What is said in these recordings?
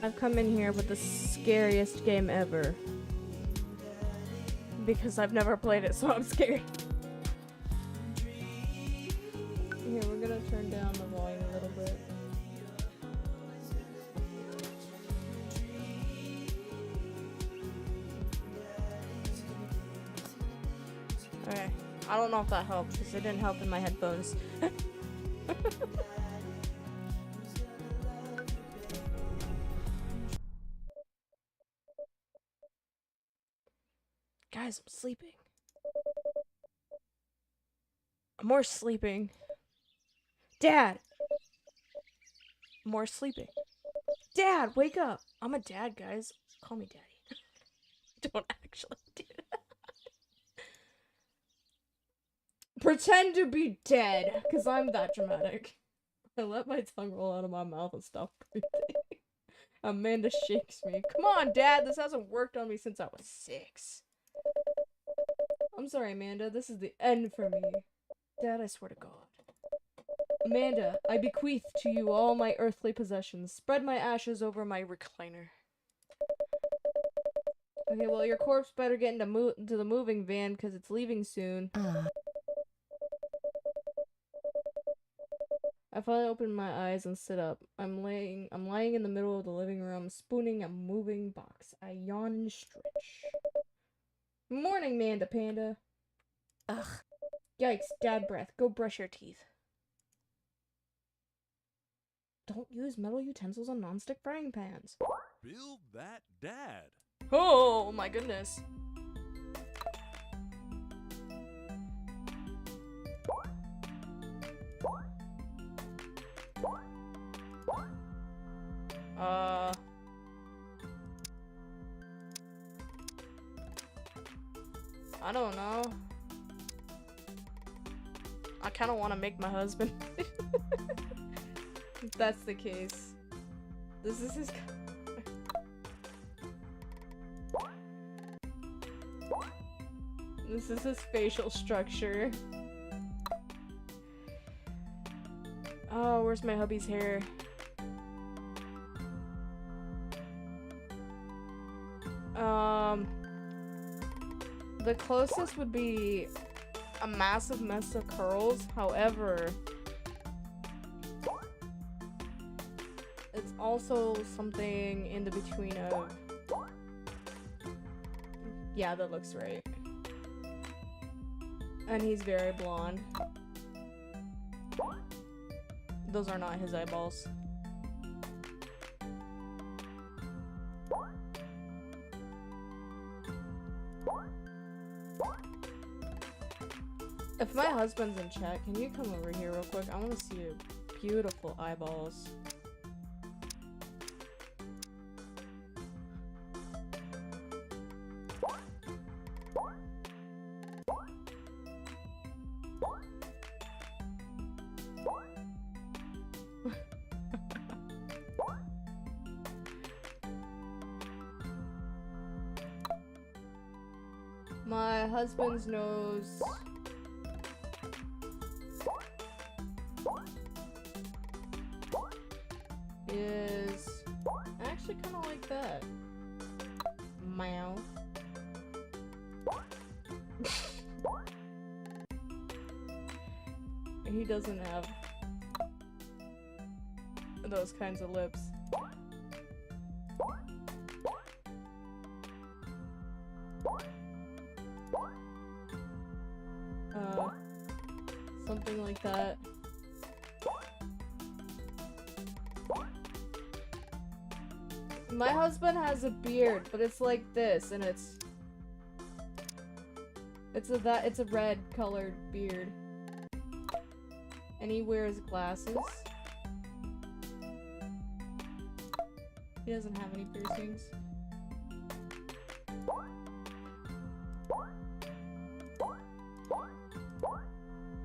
I've come in here with the scariest game ever. Because I've never played it, so I'm scared. Here, we're gonna turn down the volume a little bit. Okay. I don't know if that helped, because it didn't help in my headphones. Guys, I'm sleeping. More sleeping. Dad! More sleeping. Dad, wake up! I'm a dad, guys. Call me daddy. Don't actually do that. Pretend to be dead, because I'm that dramatic. I let my tongue roll out of my mouth and stop breathing. Amanda shakes me. Come on, Dad, this hasn't worked on me since I was 6. I'm sorry, Amanda, this is the end for me. Dad, I swear to God. Amanda, I bequeath to you all my earthly possessions. Spread my ashes over my recliner. Okay, well, your corpse better get into the moving van, because it's leaving soon. I finally opened my eyes and sit up. I'm lying in the middle of the living room, spooning a moving box. I yawn and stretch. Morning, Manda Panda. Ugh. Yikes, dad breath. Go brush your teeth. Don't use metal utensils on nonstick frying pans. Build that dad. Oh my goodness. I don't know. I kind of want to make my husband. If that's the case. This is his... This is his facial structure. Oh, where's my hubby's hair? The closest would be a massive mess of curls. However, it's also something in the between of... Yeah, that looks right. And he's very blonde. Those are not his eyeballs. If my husband's in chat, can you come over here real quick? I want to see your beautiful eyeballs. My husband's nose is actually kind of like that. Mouth. He doesn't have those kinds of lips. Something like that. My husband has a beard, but it's like this, and it's a red colored beard. And he wears glasses. He doesn't have any piercings.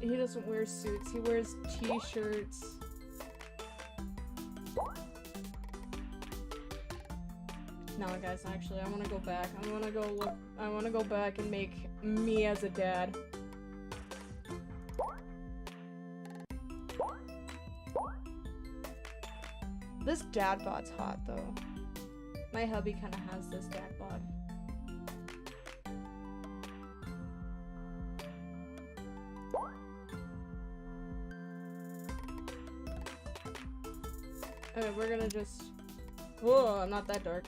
He doesn't wear suits, he wears t-shirts. No, guys, actually, I want to go back. I want to go back and make me as a dad. This dad bod's hot, though. My hubby kind of has this dad bod. Okay, we're gonna just... Whoa, I'm not that dark.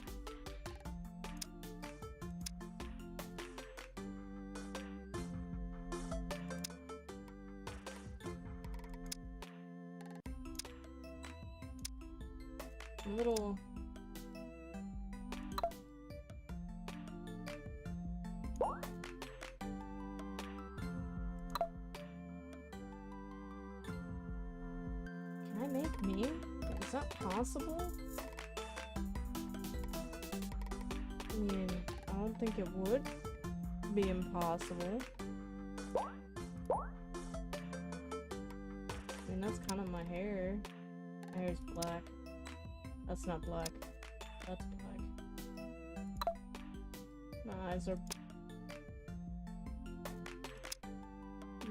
A little... Can I make me? Is that possible? I mean, I don't think it would be impossible. I mean, that's kind of my hair. My hair's black. That's not black. That's black. My eyes are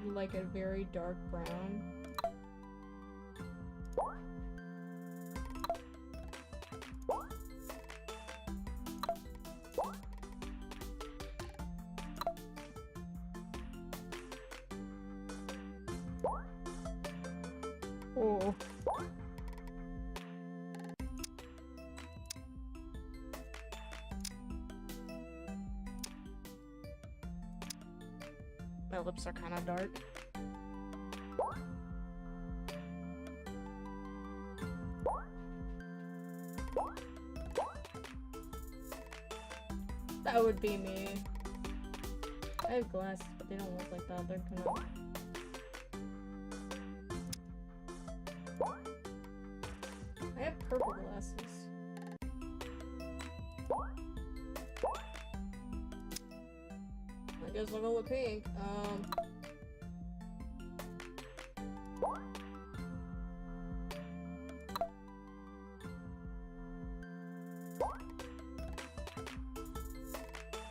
like a very dark brown. Oh. My lips are kind of dark. That would be me. I have glasses, but they don't look like that. They're kind of... I have purple glasses. I guess I'll go with pink.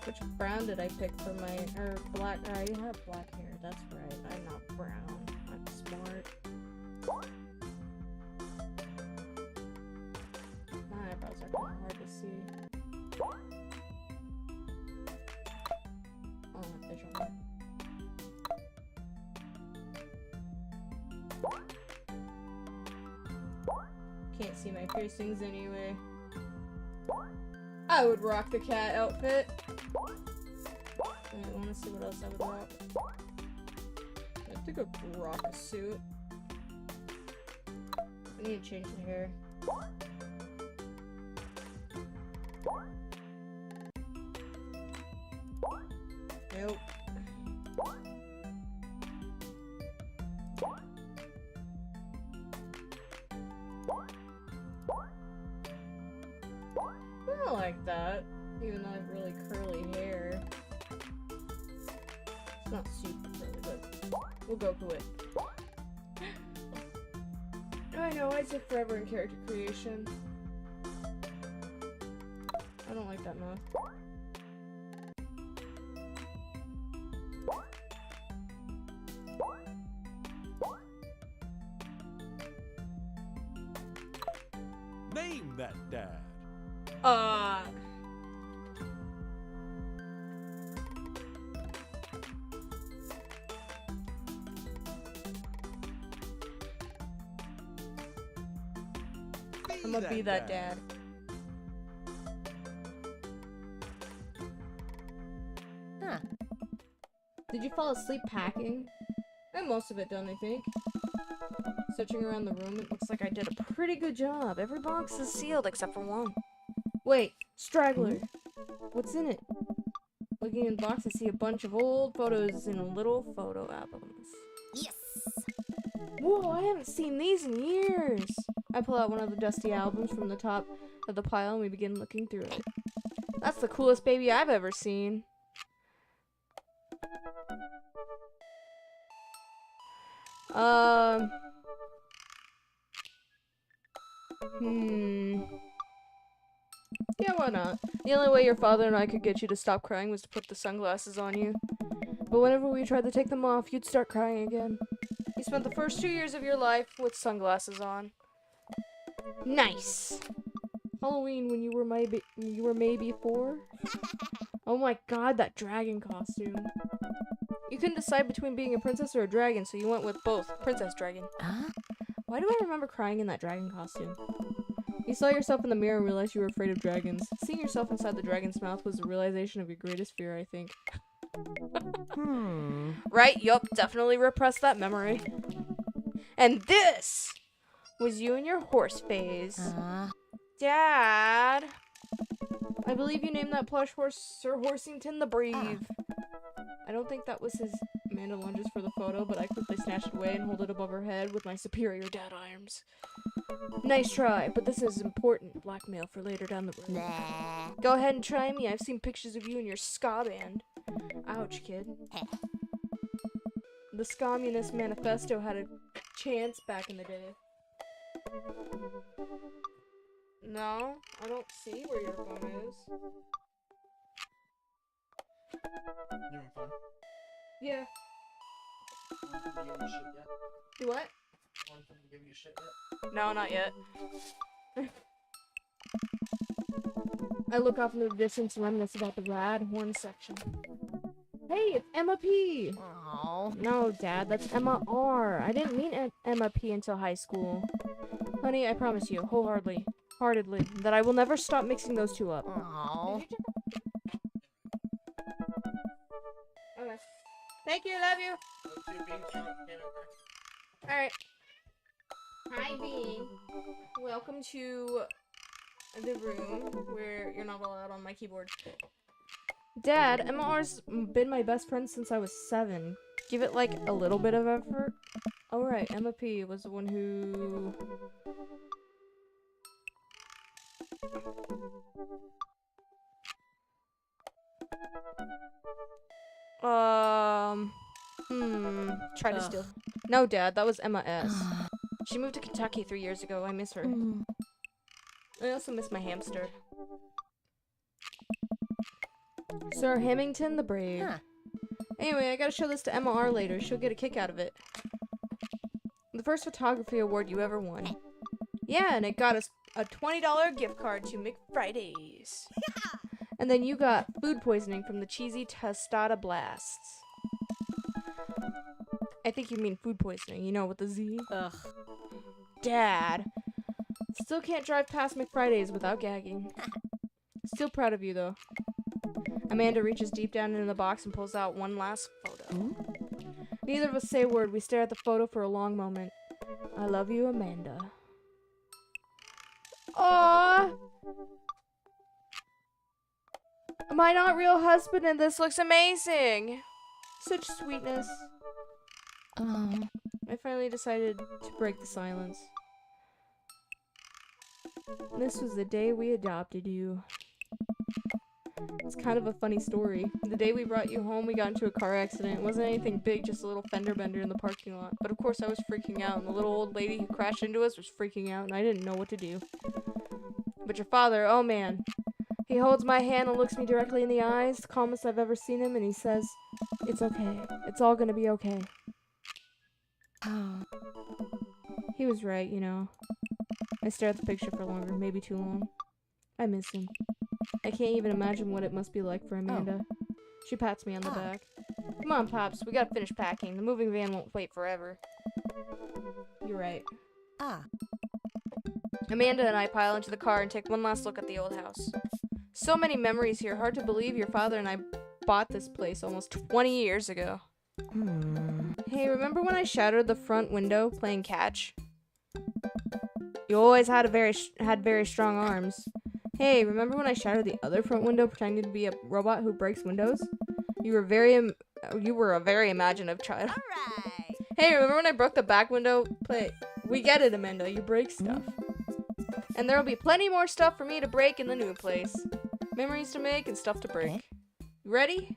Which brown did I pick for my, or black? I have black hair, that's right. I'm not brown. I'm smart. My eyebrows are kind of hard to see. Oh, visual hair. Can't see my piercings anyway. I would rock the cat outfit. I want to see what else I would rock. I think I'd rock a suit. I need to change the hair. Nope. I don't like that, even though I have really curly hair. It's not super curly, but we'll go with it. I know, I took forever in character creation. I don't like that mouth. Name that dad. I'm gonna be that dad. Huh. Did you fall asleep packing? I have most of it done, I think. Searching around the room, it looks like I did a pretty good job. Every box is sealed except for one. Wait, straggler. What's in it? Looking in the box, I see a bunch of old photos in little photo albums. Yes! Whoa, I haven't seen these in years! I pull out one of the dusty albums from the top of the pile and we begin looking through it. That's the coolest baby I've ever seen. Yeah, why not? The only way your father and I could get you to stop crying was to put the sunglasses on you. But whenever we tried to take them off, you'd start crying again. You spent the first 2 years of your life with sunglasses on. Nice! Halloween when you were maybe 4? Oh my god, that dragon costume. You couldn't decide between being a princess or a dragon, so you went with both. Princess dragon. Why do I remember crying in that dragon costume? You saw yourself in the mirror and realized you were afraid of dragons. Seeing yourself inside the dragon's mouth was the realization of your greatest fear, I think. Right, yup, definitely repressed that memory. And this was you in your horse phase. Dad, I believe you named that plush horse Sir Horsington the Brave. I don't think that was his. Amanda lunges for the photo, but I quickly snatch it away and hold it above her head with my superior dad arms. Nice try, but this is important blackmail for later down the road. Go ahead and try me. I've seen pictures of you and your ska band. Ouch, kid. The Communist Manifesto had a chance back in the day. No, I don't see where your phone is. You having fun? Yeah. Want them to give you shit yet? Do what? Want them to give you shit yet? No, not yet. I look off into the distance and reminisce about the rad horn section. Hey, it's Emma P! Oh. No, Dad, that's Emma R. I didn't meet Emma P until high school. Honey, I promise you, wholeheartedly, that I will never stop mixing those two up. Oh. Okay. Thank you, love you. Alright. Hi, Bean. Welcome to the room where you're not allowed on my keyboard. Dad, Emma R's been my best friend since I was 7. Give it like a little bit of effort. Oh right, Emma P was the one who... Try to steal. No, Dad, that was Emma S. She moved to Kentucky 3 years ago. I miss her. I also miss my hamster. Sir Hamilton the Brave. Anyway, I gotta show this to Emma R later. She'll get a kick out of it. The first photography award you ever won. Yeah, and it got us a $20 gift card to McFridays. And then you got food poisoning from the cheesy tostada blasts. I think you mean food poisoning, you know, with the Z. Ugh. Dad. Still can't drive past McFridays without gagging. Still proud of you, though. Amanda reaches deep down into the box and pulls out one last photo. Neither of us say a word. We stare at the photo for a long moment. I love you, Amanda. Aww! My not real husband and this looks amazing! Such sweetness. I finally decided to break the silence. This was the day we adopted you. It's kind of a funny story. The day we brought you home, we got into a car accident. It wasn't anything big, just a little fender bender in the parking lot. But of course I was freaking out, and the little old lady who crashed into us was freaking out, and I didn't know what to do. But your father, oh man. He holds my hand and looks me directly in the eyes, the calmest I've ever seen him, and he says, "It's okay. It's all gonna be okay." He was right, you know. I stare at the picture for longer, maybe too long. I miss him. I can't even imagine what it must be like for Amanda. She pats me on the back. Come on, Pops, we gotta finish packing. The moving van won't wait forever. You're right. Amanda and I pile into the car and take one last look at the old house. So many memories here. Hard to believe your father and I bought this place almost 20 years ago. Hey, remember when I shattered the front window playing catch? You always had very strong arms. Hey, remember when I shattered the other front window pretending to be a robot who breaks windows? You were a very imaginative child. Alright. Hey, remember when I broke the back window? We get it, Amanda. You break stuff. And there'll be plenty more stuff for me to break in the new place. Memories to make and stuff to break. You ready?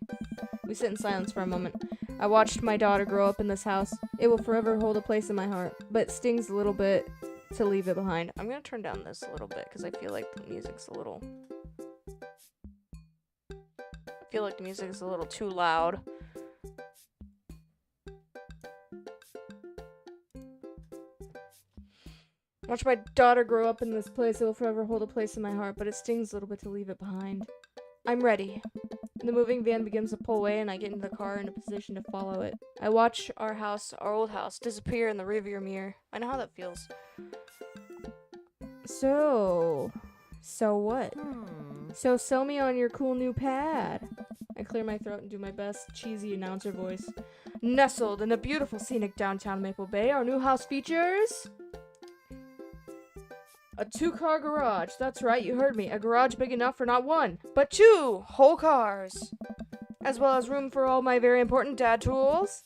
We sit in silence for a moment. I watched my daughter grow up in this house. It will forever hold a place in my heart, but it stings a little bit to leave it behind. I'm gonna turn down this a little bit because I feel like the music's a little too loud. Watch my daughter grow up in this place. It will forever hold a place in my heart, but it stings a little bit to leave it behind. I'm ready. The moving van begins to pull away, and I get into the car in a position to follow it. I watch our house, our old house, disappear in the rearview mirror. I know how that feels. So what? So sell me on your cool new pad. I clear my throat and do my best cheesy announcer voice. Nestled in a beautiful scenic downtown Maple Bay, our new house features a 2-car garage. That's right, you heard me. A garage big enough for not one, but 2 whole cars. As well as room for all my very important dad tools.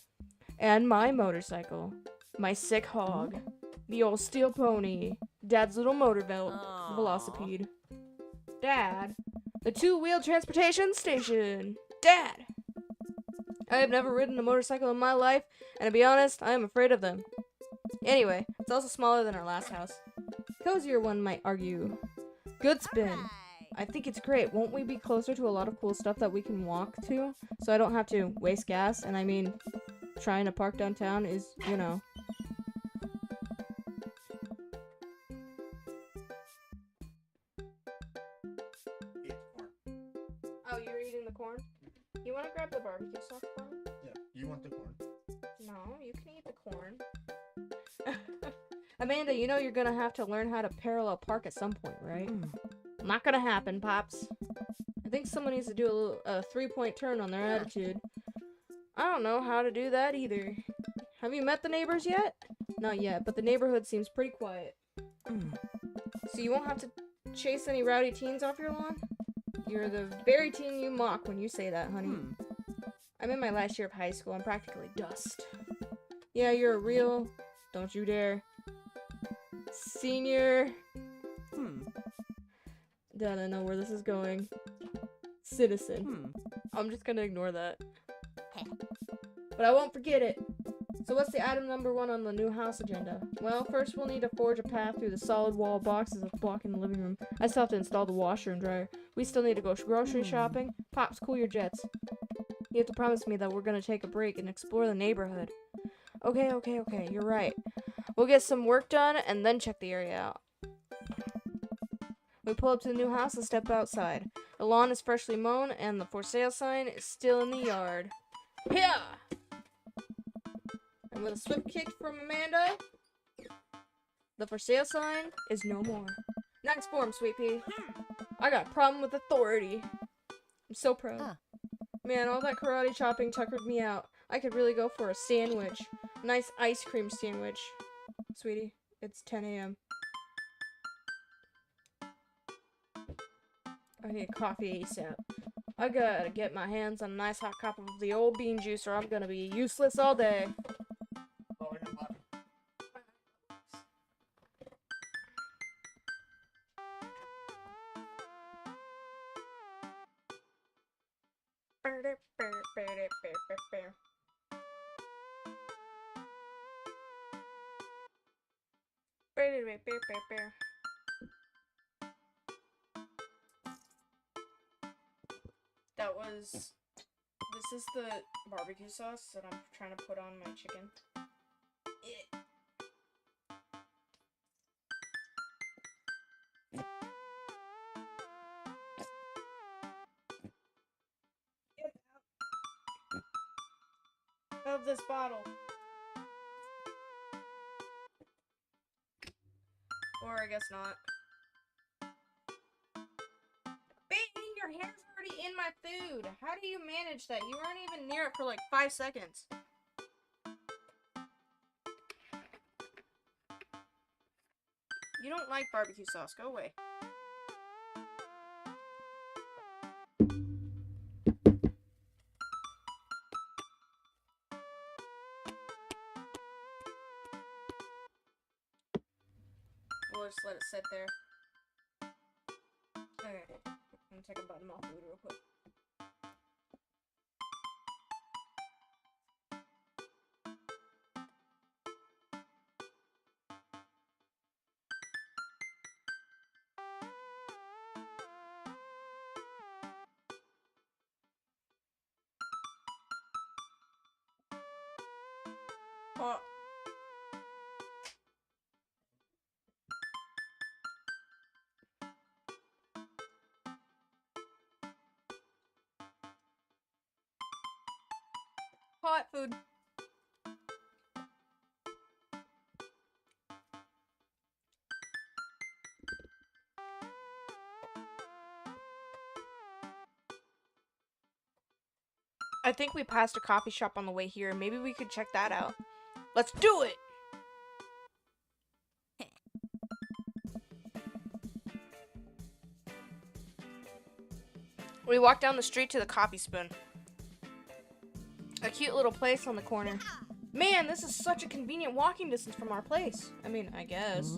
And my motorcycle. My sick hog. The old steel pony. Dad's little motor velocipede. Dad. The 2-wheel transportation station. Dad. I have never ridden a motorcycle in my life, and to be honest, I am afraid of them. Anyway, it's also smaller than our last house. Cozier one might argue. Good spin. I think it's great. Won't we be closer to a lot of cool stuff that we can walk to? So I don't have to waste gas, and I mean, trying to park downtown is, you know. Eat corn. Oh, you're eating the corn? You want to grab the barbecue sauce corn? Yeah, you want the corn. No, you can eat the corn. Amanda, you know you're gonna have to learn how to parallel park at some point, right? Not gonna happen, Pops. I think someone needs to do a 3-point turn on their attitude. I don't know how to do that either. Have you met the neighbors yet? Not yet, but the neighborhood seems pretty quiet. So you won't have to chase any rowdy teens off your lawn? You're the very teen you mock when you say that, honey. I'm in my last year of high school. I'm practically dust. Yeah, you're a real... Don't you dare. Senior... Don't know where this is going. Citizen. I'm just gonna ignore that. But I won't forget it. So what's the item number 1 on the new house agenda? Well, first we'll need to forge a path through the solid wall boxes that's blocking the living room. I still have to install the washer and dryer. We still need to go grocery shopping. Pops, cool your jets. You have to promise me that we're gonna take a break and explore the neighborhood. Okay, you're right. We'll get some work done and then check the area out. We pull up to the new house and step outside. The lawn is freshly mown and the for sale sign is still in the yard. Yeah! And with a swift kick from Amanda, the for sale sign is no more. Nice form, Sweet Pea. I got a problem with authority. I'm so proud. Man, all that karate chopping tuckered me out. I could really go for a sandwich. Nice ice cream sandwich. Sweetie, it's 10 a.m. I need coffee ASAP. I gotta get my hands on a nice hot cup of the old bean juice or I'm gonna be useless all day. Oh, I got bottom. That was... This is the barbecue sauce that I'm trying to put on my chicken. Get out of this bottle. Or I guess not. Bang! Your hair's already in my food. How do you manage that? You weren't even near it for like 5 seconds. You don't like barbecue sauce. Go away. We'll just let it sit there. Okay. I'm gonna take a button off food real quick. Oh. Hot food. I think we passed a coffee shop on the way here. Maybe we could check that out. Let's do it! We walk down the street to the Coffee Spoon. A cute little place on the corner. Man, this is such a convenient walking distance from our place. I mean, I guess.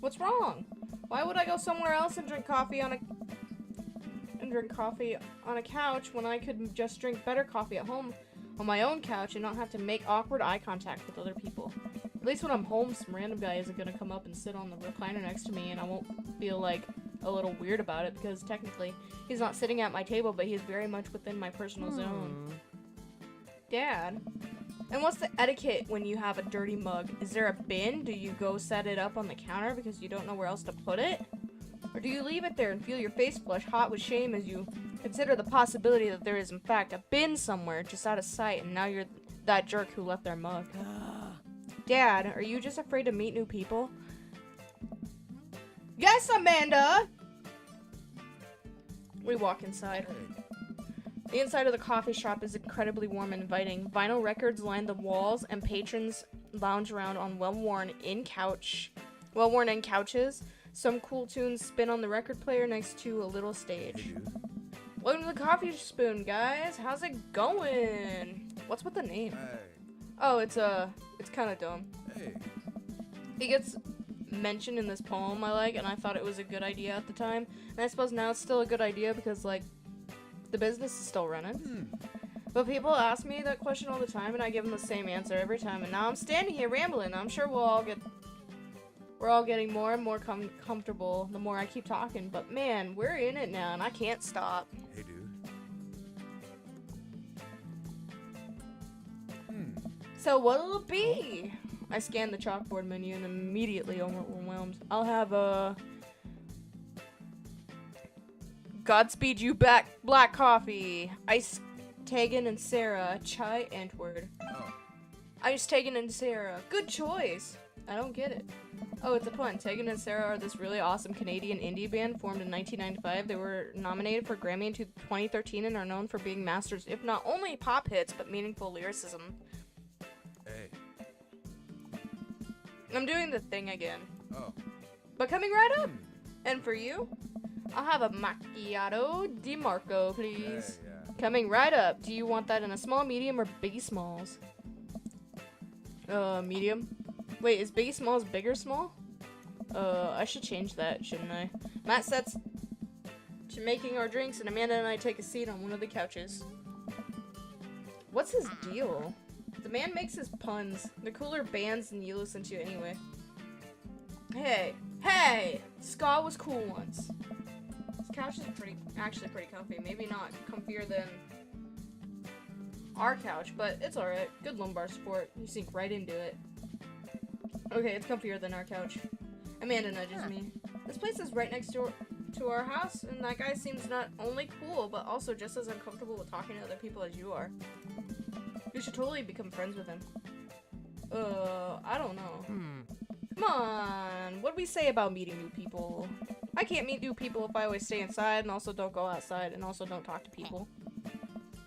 What's wrong? Why would I go somewhere else and drink coffee on a couch when I could just drink better coffee at home on my own couch and not have to make awkward eye contact with other people? At least when I'm home, some random guy isn't gonna come up and sit on the recliner next to me, and I won't feel like a little weird about it because technically he's not sitting at my table, but he's very much within my personal zone. Dad, and what's the etiquette when you have a dirty mug? Is there a bin? Do you go set it up on the counter because you don't know where else to put it? Or do you leave it there and feel your face flush hot with shame as you consider the possibility that there is in fact a bin somewhere just out of sight and now you're that jerk who left their mug? Dad, are you just afraid to meet new people? Yes, Amanda! We walk inside. The inside of the coffee shop is incredibly warm and inviting. Vinyl records line the walls, and patrons lounge around on well-worn end couches. Some cool tunes spin on the record player next to a little stage. Hey, dude. Welcome to the Coffee Spoon, guys. How's it going? What's with the name? Hey. Oh, it's kind of dumb. Hey. He gets mentioned in this poem I like, and I thought it was a good idea at the time. And I suppose now it's still a good idea because, like, the business is still running. But people ask me that question all the time, and I give them the same answer every time. And now I'm standing here rambling. I'm sure we're all getting more and more comfortable the more I keep talking. But man, we're in it now, and I can't stop. Hey, dude. So what'll it be? I scan the chalkboard menu and immediately overwhelmed. I'll have a Godspeed you back black coffee. Ice Tegan and Sarah. Chai Antwoord. Oh. Ice Tegan and Sarah. Good choice. I don't get it. Oh, it's a pun. Tegan and Sarah are this really awesome Canadian indie band formed in 1995. They were nominated for Grammy in 2013 and are known for being masters, if not only pop hits, but meaningful lyricism. Hey. I'm doing the thing again. Oh. But coming right up. And for you, I'll have a macchiato di Marco, please. Hey, yeah. Coming right up. Do you want that in a small, medium, or biggie smalls? Medium. Wait, is biggie smalls big or small? I should change that, shouldn't I? Matt sets to making our drinks, and Amanda and I take a seat on one of the couches. What's his deal? The man makes his puns. The cooler bands than you listen to anyway. Hey! Ska was cool once. This couch is actually pretty comfy. Maybe not comfier than our couch, but it's alright. Good lumbar support. You sink right into it. Okay, it's comfier than our couch. Amanda nudges me. This place is right next to our house, and that guy seems not only cool, but also just as uncomfortable with talking to other people as you are. You should totally become friends with him. I don't know. Come on, what do we say about meeting new people? I can't meet new people if I always stay inside and also don't go outside and also don't talk to people.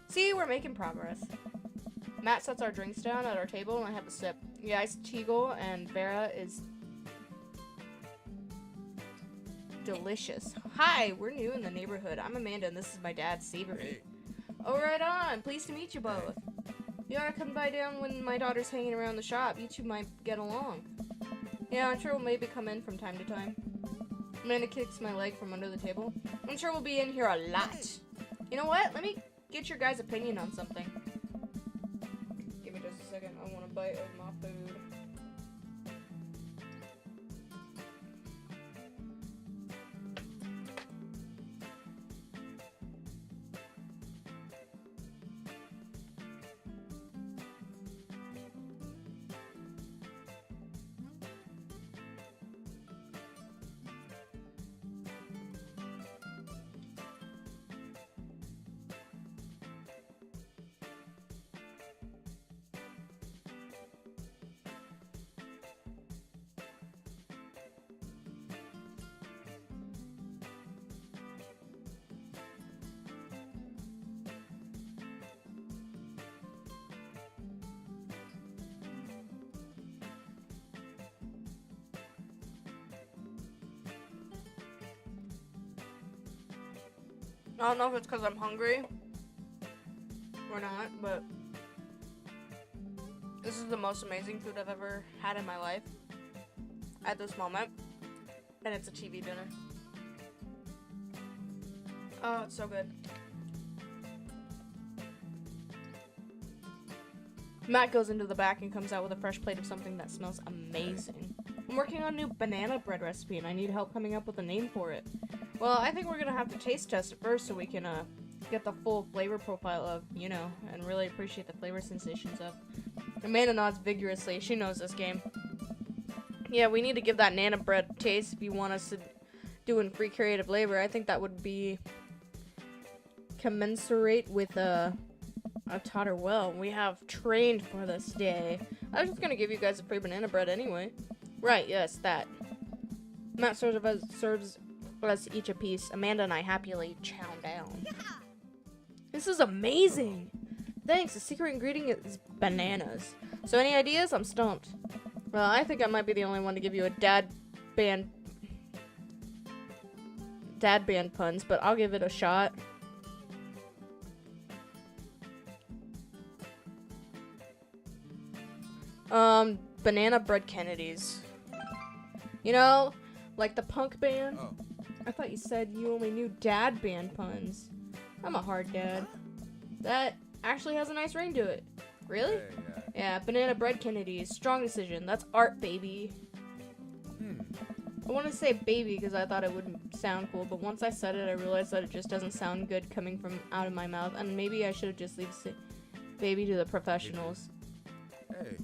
See, we're making progress. Matt sets our drinks down at our table and I have a sip. The iced Teagle and Vera is delicious. Hi, we're new in the neighborhood. I'm Amanda and this is my dad, Savory. Hey. Oh, right on. Pleased to meet you both. You ought to come by down when my daughter's hanging around the shop. You two might get along. Yeah, I'm sure we'll maybe come in from time to time. Amanda kicks my leg from under the table. I'm sure we'll be in here a lot. You know what? Let me get your guys' opinion on something. Give me just a second. I want a bite of my food. I don't know if it's because I'm hungry or not, but this is the most amazing food I've ever had in my life at this moment. And it's a TV dinner. Oh, it's so good. Matt goes into the back and comes out with a fresh plate of something that smells amazing. I'm working on a new banana bread recipe and I need help coming up with a name for it. Well, I think we're gonna have to taste test it first so we can get the full flavor profile of, you know, and really appreciate the flavor sensations of. Amanda nods vigorously. She knows this game. Yeah, we need to give that Nana bread a taste if you want us to do in free creative labor. I think that would be commensurate with a Totter well. We have trained for this day. I was just gonna give you guys a free banana bread anyway. Right, yes, that. Matt serves us each a piece. Amanda and I happily chow down. This is amazing! Thanks, the secret ingredient is bananas. So any ideas? I'm stumped. Well, I think I might be the only one to give you a dad band puns, but I'll give it a shot. Banana bread Kennedys. You know, like the punk band? Oh. I thought you said you only knew dad band puns. I'm a hard dad. That actually has a nice ring to it. Really? Hey, Yeah, banana bread Kennedys. Strong decision. That's art, baby. I want to say baby because I thought it wouldn't sound cool, but once I said it, I realized that it just doesn't sound good coming from out of my mouth, and maybe I should have just left baby to the professionals. Hey.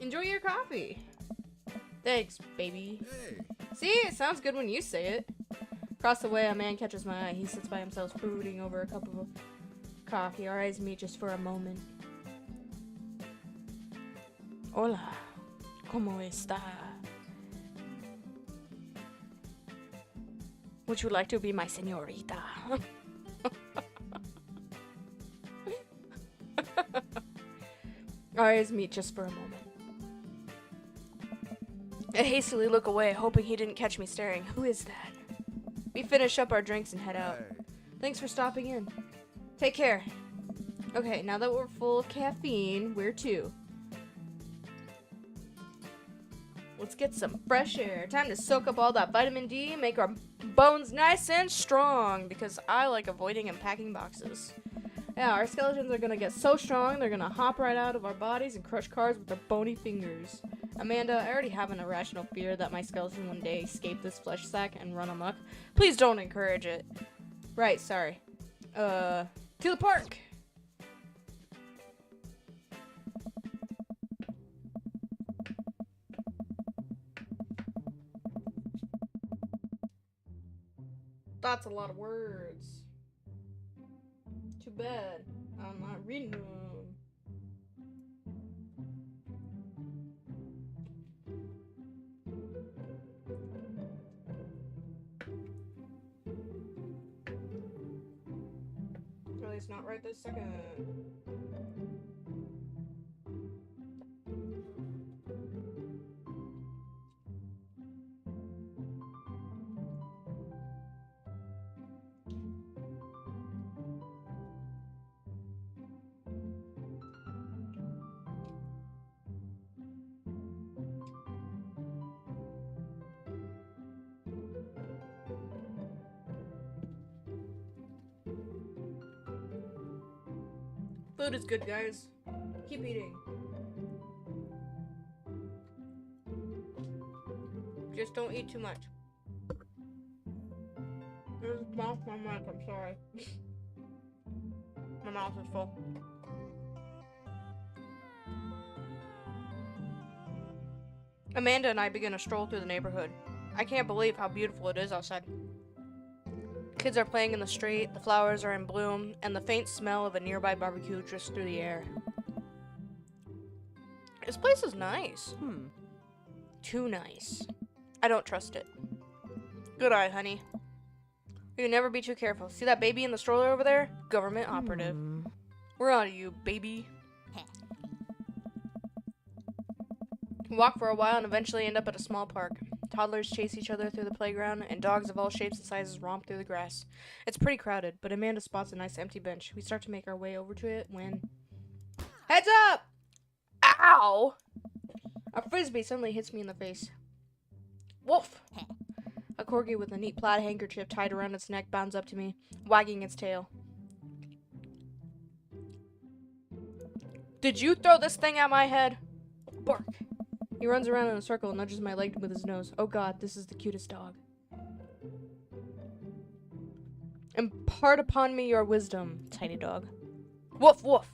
Enjoy your coffee. Thanks, baby. Hey. See, it sounds good when you say it. Across the way, a man catches my eye. He sits by himself, brooding over a cup of coffee. Our eyes meet just for a moment. Hola, ¿cómo está? Would you like to be my señorita? Our eyes meet just for a moment. I hastily look away, hoping he didn't catch me staring. Who is that? We finish up our drinks and head out. Hey. Thanks for stopping in. Take care. Okay, now that we're full of caffeine, where to? Let's get some fresh air. Time to soak up all that vitamin D and make our bones nice and strong, because I like avoiding unpacking boxes. Yeah, our skeletons are gonna get so strong, they're gonna hop right out of our bodies and crush cars with their bony fingers. Amanda, I already have an irrational fear that my skeleton one day escape this flesh sack and run amok. Please don't encourage it. Right, sorry. To the park! That's a lot of words. Too bad. I'm not reading them. Or at least not right this second. Food is good, guys. Keep eating. Just don't eat too much. There's mouth my mic, I'm sorry. My mouth is full. Amanda and I begin a stroll through the neighborhood. I can't believe how beautiful it is outside. Kids are playing in the street, the flowers are in bloom, and the faint smell of a nearby barbecue drifts through the air. This place is nice. Too nice. I don't trust it. Good eye, honey. You can never be too careful. See that baby in the stroller over there? Government operative. We're on to you, baby. Walk for a while and eventually end up at a small park. Toddlers chase each other through the playground, and dogs of all shapes and sizes romp through the grass. It's pretty crowded, but Amanda spots a nice empty bench. We start to make our way over to it when... Heads up! Ow! A frisbee suddenly hits me in the face. Wolf! A corgi with a neat plaid handkerchief tied around its neck bounds up to me, wagging its tail. Did you throw this thing at my head? Bark. He runs around in a circle and nudges my leg with his nose. Oh god, this is the cutest dog. Impart upon me your wisdom, tiny dog. Woof, woof.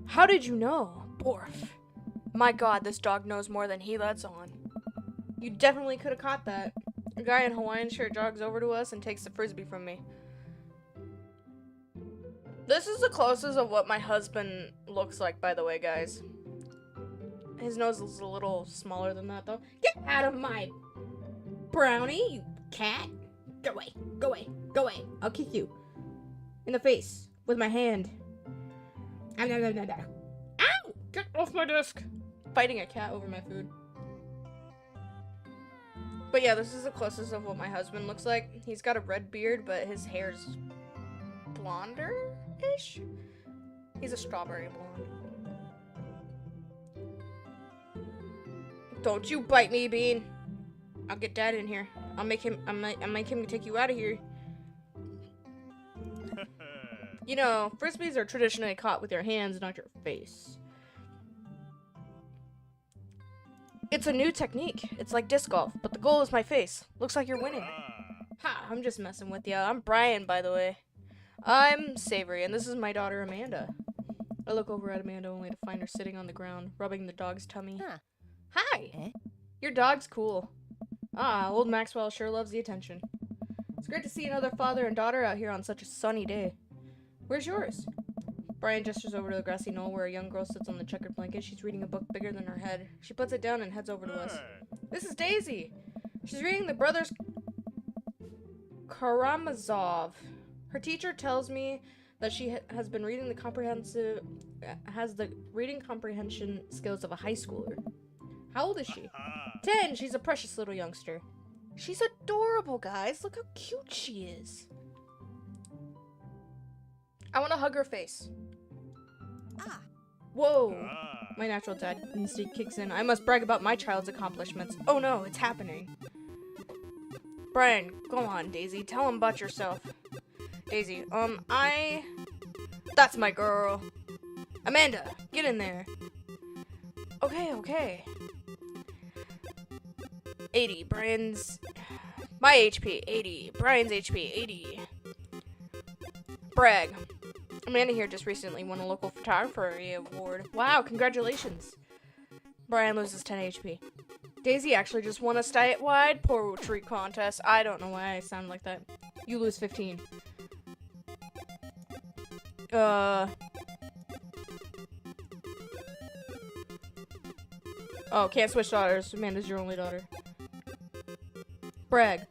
How did you know? Borf. My god, this dog knows more than he lets on. You definitely could have caught that. A guy in Hawaiian shirt jogs over to us and takes the frisbee from me. This is the closest of what my husband looks like, by the way, guys. His nose is a little smaller than that, though. Get out of my brownie, you cat. Go away, go away, go away. I'll kick you. In the face, with my hand. Ow! Get off my desk. Fighting a cat over my food. But yeah, this is the closest of what my husband looks like. He's got a red beard, but his hair's blonder-ish? He's a strawberry blonde. Don't you bite me, Bean. I'll get Dad in here. I'll make him take you out of here. You know, frisbees are traditionally caught with your hands, not your face. It's a new technique. It's like disc golf, but the goal is my face. Looks like you're winning. Ha, I'm just messing with you. I'm Brian, by the way. I'm Savory, and this is my daughter, Amanda. I look over at Amanda only to find her sitting on the ground, rubbing the dog's tummy. Huh. Hi! Your dog's cool. Ah, old Maxwell sure loves the attention. It's great to see another father and daughter out here on such a sunny day. Where's yours? Brian gestures over to the grassy knoll where a young girl sits on the checkered blanket. She's reading a book bigger than her head. She puts it down and heads over to us. This is Daisy! She's reading the Brothers Karamazov. Her teacher tells me that she has been reading has the reading comprehension skills of a high schooler. How old is she? 10. She's a precious little youngster. She's adorable, guys. Look how cute she is. I want to hug her face. Whoa. My natural dad instinct kicks in. I must brag about my child's accomplishments. Oh no, it's happening. Brian, go on, Daisy. Tell him about yourself. Daisy, That's my girl. Amanda, get in there. Okay. 80, Brian's... My HP, 80. Brian's HP, 80. Brag. Amanda here just recently won a local photography award. Wow, congratulations. Brian loses 10 HP. Daisy actually just won a statewide poetry contest. I don't know why I sound like that. You lose 15. Oh, can't switch daughters. Amanda's your only daughter. Brag.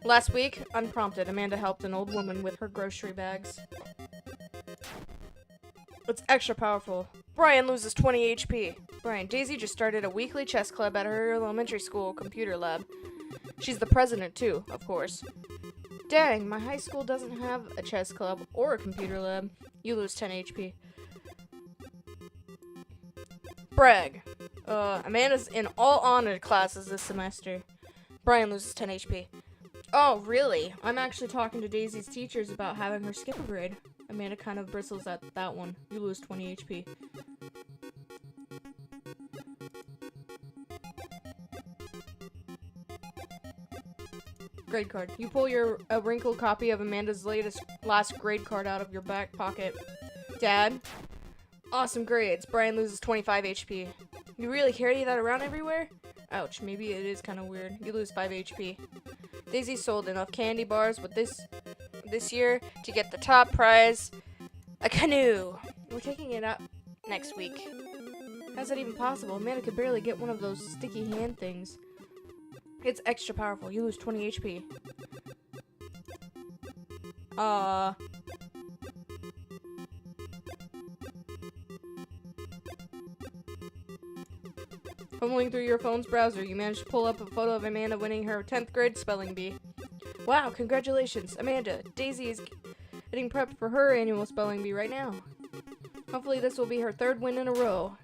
Last week, unprompted, Amanda helped an old woman with her grocery bags. It's extra powerful. Brian loses 20 HP. Brian, Daisy just started a weekly chess club at her elementary school computer lab. She's the president, too, of course. Dang, my high school doesn't have a chess club or a computer lab. You lose 10 HP. Brag. Amanda's in all honored classes this semester. Brian loses 10 HP. Oh, really? I'm actually talking to Daisy's teachers about having her skip a grade. Amanda kind of bristles at that one. You lose 20 HP. Grade card. You pull a wrinkled copy of Amanda's last grade card out of your back pocket. Dad? Awesome grades. Brian loses 25 HP. You really carry that around everywhere? Ouch, maybe it is kind of weird. You lose 5 HP. Daisy sold enough candy bars with this year to get the top prize, a canoe. We're taking it out next week. How's that even possible? Amanda could barely get one of those sticky hand things. It's extra powerful. You lose 20 HP. Fumbling through your phone's browser, you managed to pull up a photo of Amanda winning her 10th grade spelling bee. Wow, congratulations, Amanda. Daisy is getting prepped for her annual spelling bee right now. Hopefully this will be her 3rd win in a row.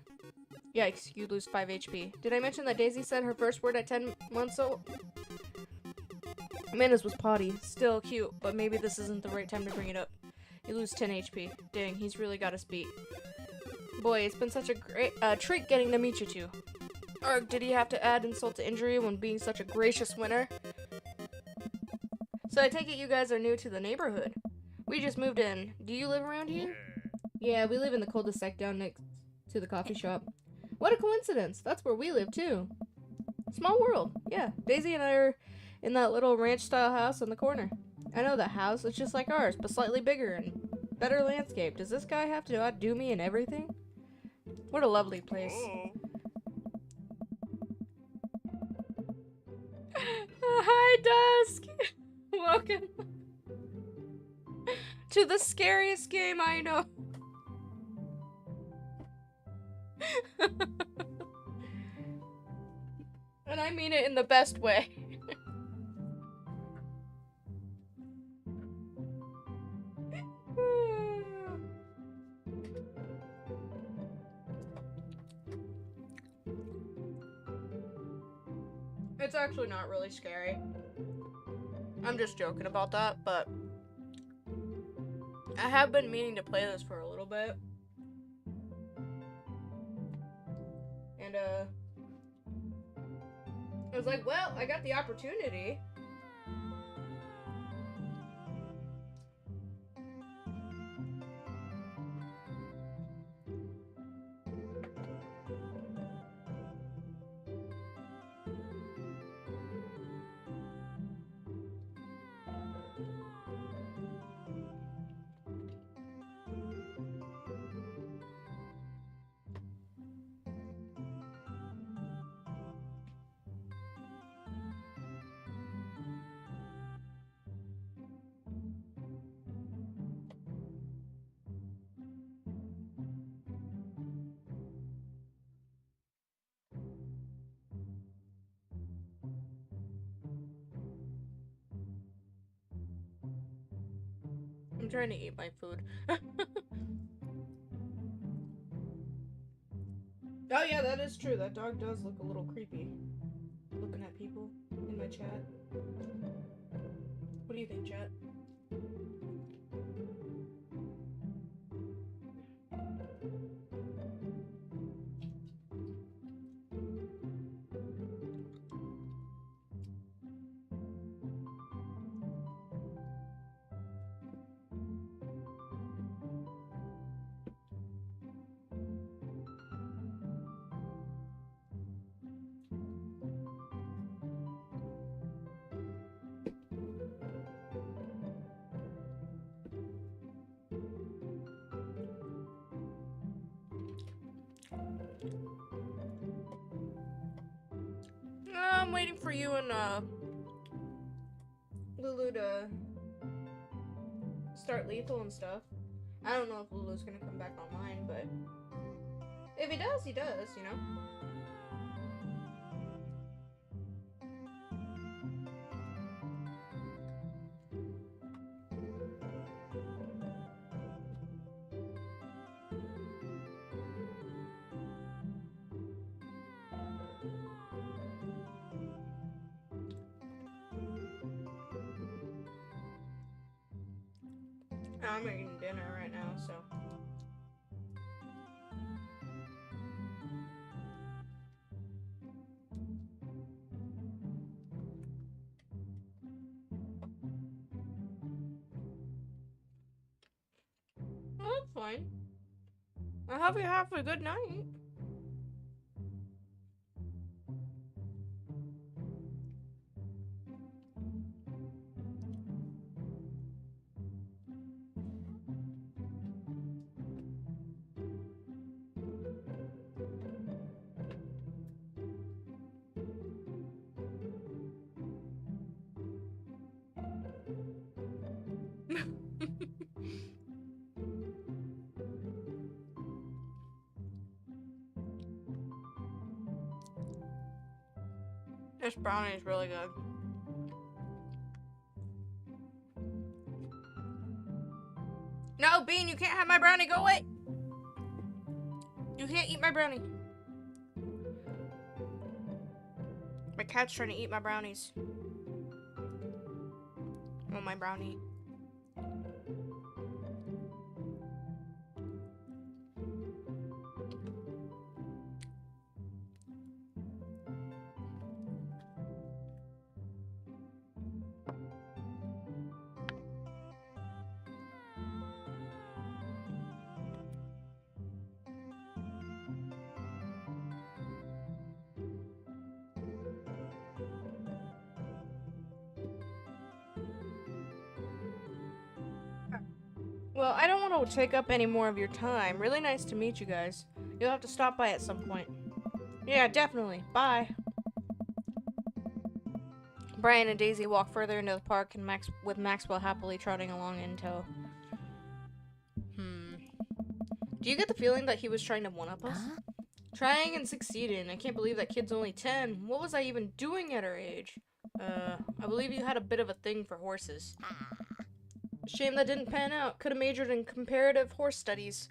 Yikes, you lose 5 HP. Did I mention that Daisy said her first word at 10 months old? Amanda's was potty. Still cute, but maybe this isn't the right time to bring it up. You lose 10 HP. Dang, he's really got us beat. Boy, it's been such a great treat getting to meet you two. Arg, did he have to add insult to injury when being such a gracious winner? So I take it you guys are new to the neighborhood. We just moved in. Do you live around here? Yeah, we live in the cul-de-sac down next to the coffee shop. What a coincidence. That's where we live, too. Small world. Yeah, Daisy and I are in that little ranch-style house in the corner. I know that house. It's just like ours, but slightly bigger and better landscape. Does this guy have to outdo me in everything? What a lovely place. Hi, Dusk! Welcome to the scariest game I know. And I mean it in the best way. It's actually not really scary. I'm just joking about that, but I have been meaning to play this for a little bit. And, I was like, well, I got the opportunity. I'm trying to eat my food. Oh yeah, that is true. That dog does look a little creepy. Looking at people in my chat. What do you think, chat? I'm waiting for you and Lulu to start lethal and stuff. I don't know if Lulu's gonna come back online, but if he does, he does, you know? I'm eating dinner right now, so. Well, that's fine. I hope you have a good night. This brownie is really good. No, Bean, you can't have my brownie. Go away. You can't eat my brownie. My cat's trying to eat my brownies. Oh, my brownie. Well, I don't want to take up any more of your time. Really nice to meet you guys. You'll have to stop by at some point. Yeah, definitely. Bye. Brian and Daisy walk further into the park and with Maxwell happily trotting along in tow. Do you get the feeling that he was trying to one-up us? Trying and succeeding. I can't believe that kid's only 10. What was I even doing at her age? I believe you had a bit of a thing for horses. Shame that didn't pan out. Could have majored in comparative horse studies.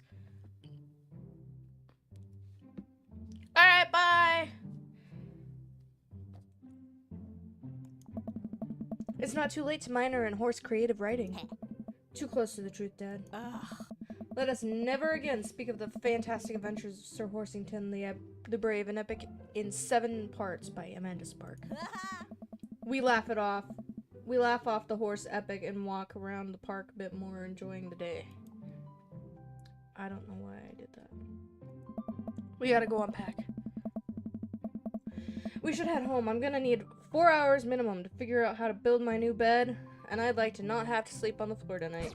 Alright, bye! It's not too late to minor in horse creative writing. Too close to the truth, Dad. Let us never again speak of the fantastic adventures of Sir Horsington the Brave, an epic in 7 parts by Amanda Spark. We laugh it off. We laugh off the horse epic and walk around the park a bit more, enjoying the day. I don't know why I did that. We gotta go unpack. We should head home. I'm gonna need 4 hours minimum to figure out how to build my new bed, and I'd like to not have to sleep on the floor tonight.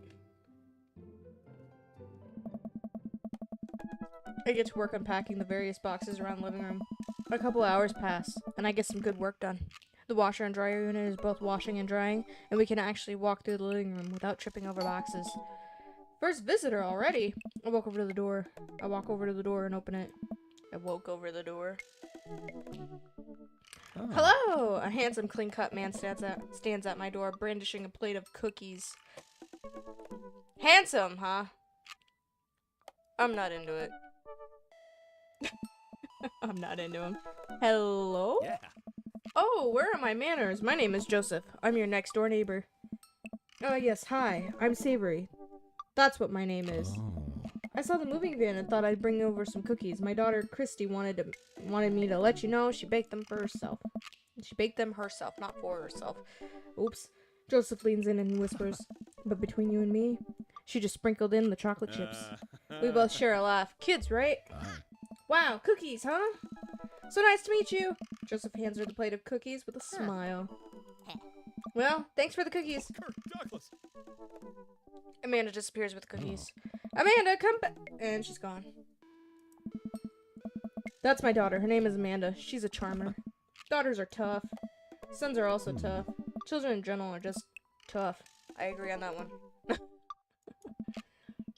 I get to work unpacking the various boxes around the living room. A couple hours pass, and I get some good work done. The washer and dryer unit is both washing and drying, and we can actually walk through the living room without tripping over boxes. First visitor already! I walk over to the door. I walk over to the door and open it. I woke over the door. Oh. Hello! A handsome, clean-cut man stands at my door, brandishing a plate of cookies. Handsome, huh? I'm not into it. I'm not into him. Hello? Yeah. Oh, where are my manners? My name is Joseph. I'm your next door neighbor. Oh, yes, hi. I'm Savory. That's what my name is. Oh. I saw the moving van and thought I'd bring over some cookies. My daughter, Christy, wanted me to let you know she baked them for herself. She baked them herself, not for herself. Oops. Joseph leans in and whispers, but between you and me, she just sprinkled in the chocolate chips. We both share a laugh. Kids, right? Wow, cookies, huh? So nice to meet you. Joseph hands her the plate of cookies with a smile. Well, thanks for the cookies. Kirk Douglas. Amanda disappears with the cookies. Amanda, come back! And she's gone. That's my daughter. Her name is Amanda. She's a charmer. Daughters are tough. Sons are also tough. Children in general are just tough. I agree on that one.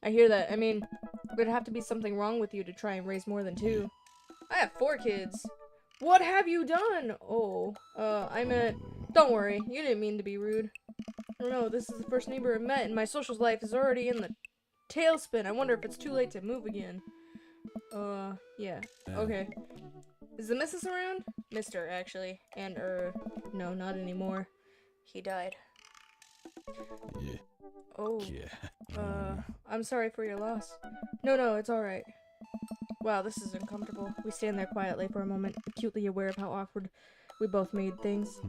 I hear that. I mean, there'd have to be something wrong with you to try and raise more than 2. I have 4 kids. What have you done? Oh, I meant... Don't worry, you didn't mean to be rude. Oh no, this is the first neighbor I met, and my social life is already in the tailspin. I wonder if it's too late to move again. Yeah. Okay. Is the missus around? Mr., actually. And, no, not anymore. He died. Yeah. Oh. Yeah. I'm sorry for your loss. No, it's alright. Wow, this is uncomfortable. We stand there quietly for a moment, acutely aware of how awkward we both made things.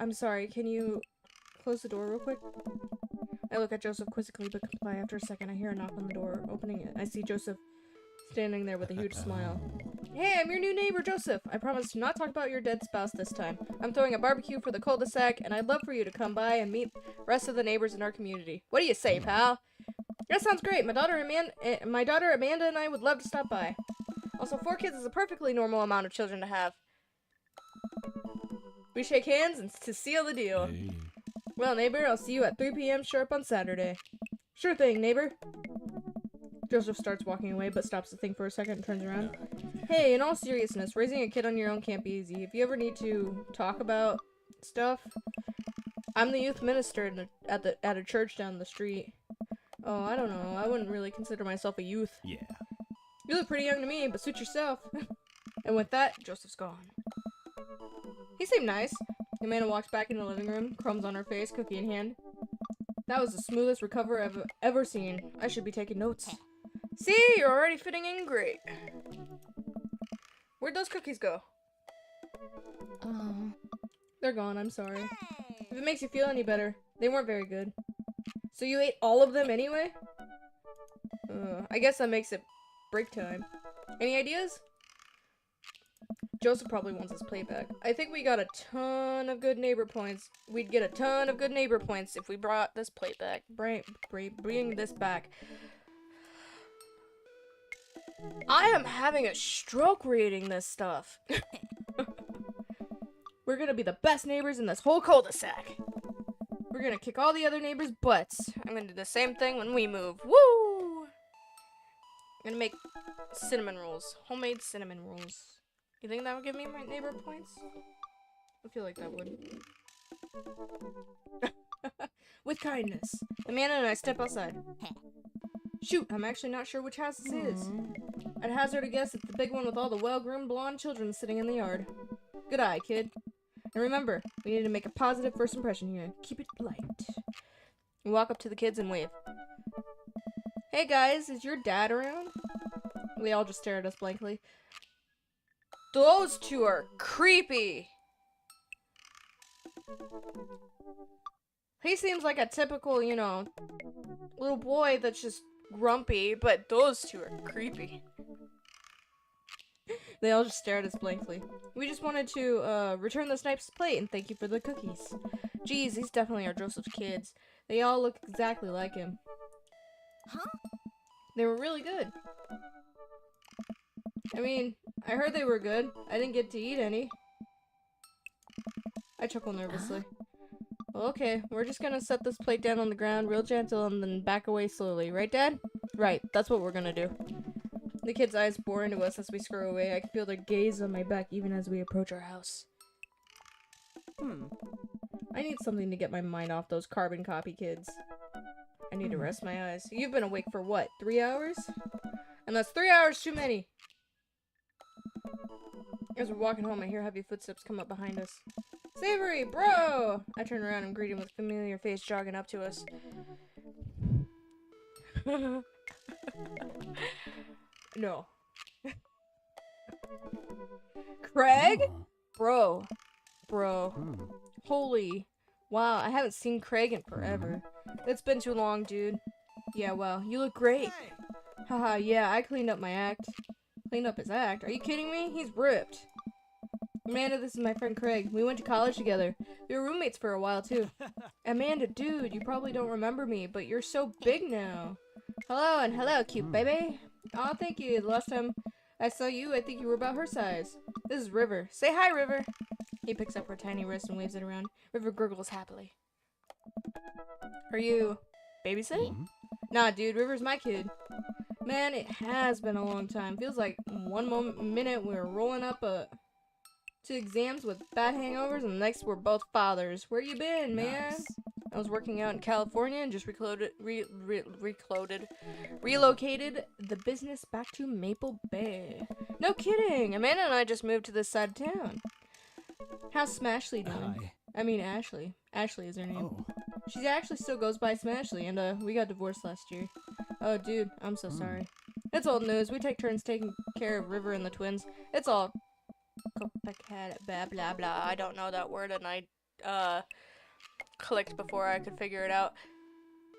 I'm sorry, can you close the door real quick? I look at Joseph quizzically but comply. After a second, I hear a knock on the door. Opening it, I see Joseph standing there with a huge smile. Hey, I'm your new neighbor, Joseph. I promise to not talk about your dead spouse this time. I'm throwing a barbecue for the cul-de-sac, and I'd love for you to come by and meet the rest of the neighbors in our community. What do you say, pal? That sounds great. My daughter Amanda and I would love to stop by. Also, 4 kids is a perfectly normal amount of children to have. We shake hands and to seal the deal. Hey. Well, neighbor, I'll see you at 3 p.m. sharp on Saturday. Sure thing, neighbor. Joseph starts walking away, but stops to think for a second and turns around. Hey, in all seriousness, raising a kid on your own can't be easy. If you ever need to talk about stuff, I'm the youth minister at a church down the street. Oh, I don't know. I wouldn't really consider myself a youth. Yeah. You look pretty young to me, but suit yourself. And with that, Joseph's gone. He seemed nice. Amanda walks back into the living room, crumbs on her face, cookie in hand. That was the smoothest recovery I've ever seen. I should be taking notes. See, you're already fitting in great. Where'd those cookies go? They're gone, I'm sorry. If it makes you feel any better, they weren't very good. So you ate all of them anyway? I guess that makes it break time. Any ideas? Joseph probably wants his plate back. I think we got a ton of good neighbor points. We'd get a ton of good neighbor points if we brought this plate back. Bring this back. I am having a stroke reading this stuff. We're gonna be the best neighbors in this whole cul-de-sac. We're gonna kick all the other neighbors' butts. I'm gonna do the same thing when we move. Woo! I'm gonna make cinnamon rolls. Homemade cinnamon rolls. You think that would give me my neighbor points? I feel like that would. With kindness. Amanda and I step outside. Shoot, I'm actually not sure which house this is. I'd hazard a guess it's the big one with all the well-groomed blonde children sitting in the yard. Good eye, kid. And remember, we need to make a positive first impression here. Keep it light. We walk up to the kids and wave. Hey guys, is your dad around? They all just stare at us blankly. Those two are creepy. He seems like a typical, you know, little boy that's just grumpy, but those two are creepy. They all just stare at us blankly. We just wanted to, return the Snipes' plate and thank you for the cookies. Geez, these definitely are Joseph's kids. They all look exactly like him. Huh? They were really good. I mean, I heard they were good. I didn't get to eat any. I chuckle nervously. Well, okay, we're just gonna set this plate down on the ground real gentle and then back away slowly. Right, Dad? Right, that's what we're gonna do. The kids' eyes bore into us as we scurry away. I can feel their gaze on my back even as we approach our house. I need something to get my mind off those carbon copy kids. I need to rest my eyes. You've been awake for what, 3 hours? And that's 3 hours too many. As we're walking home, I hear heavy footsteps come up behind us. Savory, bro! I turn around and greet him with a familiar face jogging up to us. No. Craig? Bro. Holy. Wow, I haven't seen Craig in forever. It's been too long, dude. Yeah, well, you look great. Haha, yeah, I cleaned up my act. Cleaned up his act? Are you kidding me? He's ripped. Amanda, this is my friend Craig. We went to college together. We were roommates for a while, too. Amanda, dude, you probably don't remember me, but you're so big now. Hello, and hello, cute baby. Aw, thank you. The last time I saw you, I think you were about her size. This is River. Say hi, River. He picks up her tiny wrist and waves it around. River gurgles happily. Are you babysitting? Nah, dude, River's my kid. Man, it has been a long time. Feels like one minute we're rolling up to exams with bad hangovers, and the next we're both fathers. Where you been, man? Nice. I was working out in California and just relocated the business back to Maple Bay. No kidding! Amanda and I just moved to this side of town. How's Smashley doing? Hi. I mean Ashley. Ashley is her name. Oh. She actually still goes by Smashley, and we got divorced last year. Oh, dude, I'm so sorry. It's old news. We take turns taking care of River and the twins. It's all blah blah blah. I don't know that word, and I clicked before I could figure it out.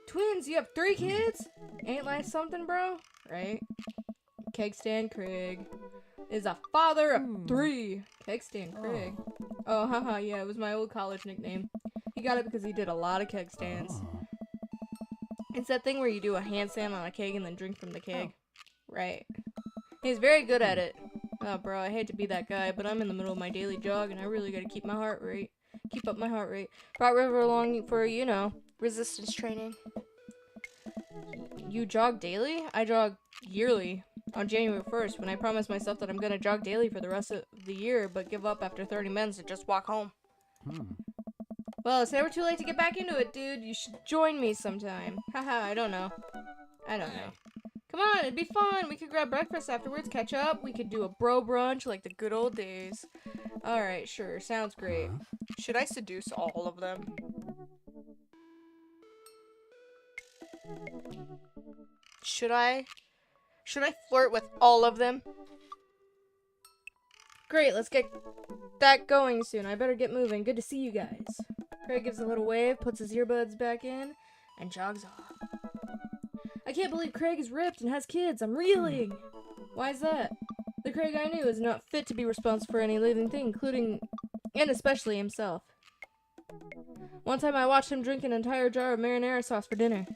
Twins, you have 3 kids? Ain't life something, bro? Right? Kegstand Craig is a father of 3. Kegstand Craig. Oh, haha, yeah, it was my old college nickname. He got it because he did a lot of keg stands. It's that thing where you do a handstand on a keg and then drink from the keg. Right. He's very good at it. Oh, bro, I hate to be that guy, but I'm in the middle of my daily jog and I really gotta keep up my heart rate. Brought River along for, you know, resistance training. You jog daily? I jog yearly. on January 1st when I promised myself that I'm gonna jog daily for the rest of the year, but give up after 30 minutes and just walk home. Well, it's never too late to get back into it, dude. You should join me sometime. Haha, I don't know. Come on, it'd be fun. We could grab breakfast afterwards, catch up. We could do a bro brunch like the good old days. Alright, sure. Sounds great. Should I seduce all of them? Should I flirt with all of them? Great, let's get that going soon. I better get moving. Good to see you guys. Craig gives a little wave, puts his earbuds back in, and jogs off. I can't believe Craig is ripped and has kids. I'm reeling. Why is that? The Craig I knew is not fit to be responsible for any living thing, including and especially himself. One time I watched him drink an entire jar of marinara sauce for dinner.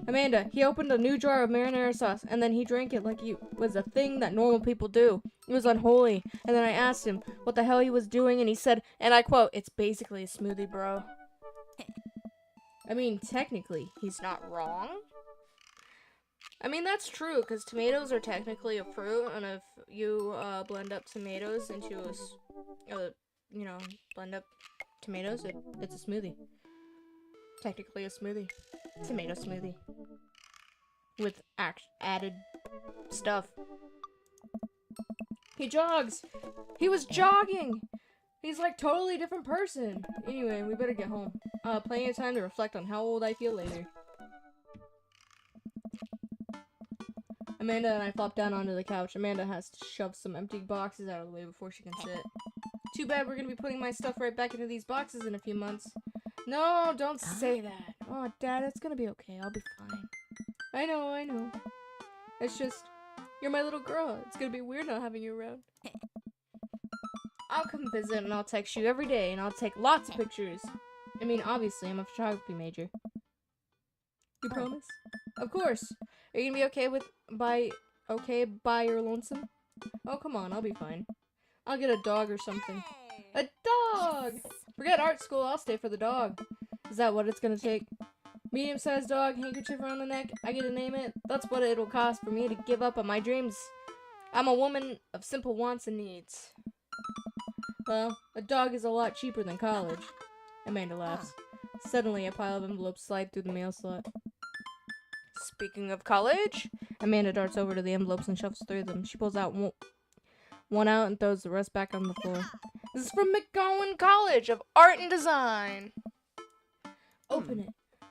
Amanda, he opened a new jar of marinara sauce, and then he drank it like it was a thing that normal people do. It was unholy. And then I asked him what the hell he was doing, and he said, and I quote, "It's basically a smoothie, bro." I mean, technically, he's not wrong. I mean, that's true, because tomatoes are technically a fruit, and if you blend up tomatoes into blend up tomatoes, it's a smoothie. Technically a smoothie. Tomato smoothie. With added stuff. He jogs! He was jogging! He's like totally different person. Anyway, we better get home. Plenty of time to reflect on how old I feel later. Amanda and I flop down onto the couch. Amanda has to shove some empty boxes out of the way before she can sit. Too bad we're gonna be putting my stuff right back into these boxes in a few months. No, don't say that. Oh, Dad, it's gonna be okay. I'll be fine. I know. It's just, you're my little girl. It's gonna be weird not having you around. I'll come visit and I'll text you every day and I'll take lots of pictures. I mean, obviously, I'm a photography major. You promise? Of course. Are you gonna be okay by your lonesome? Oh, come on, I'll be fine. I'll get a dog or something. A dog! Forget art school, I'll stay for the dog. Is that what it's gonna take? Medium-sized dog, handkerchief around the neck, I get to name it. That's what it'll cost for me to give up on my dreams. I'm a woman of simple wants and needs. Well, a dog is a lot cheaper than college. Amanda laughs. Suddenly, a pile of envelopes slide through the mail slot. Speaking of college, Amanda darts over to the envelopes and shuffles through them. She pulls out one out and throws the rest back on the floor. This is from McGowan College of Art and Design. Open it.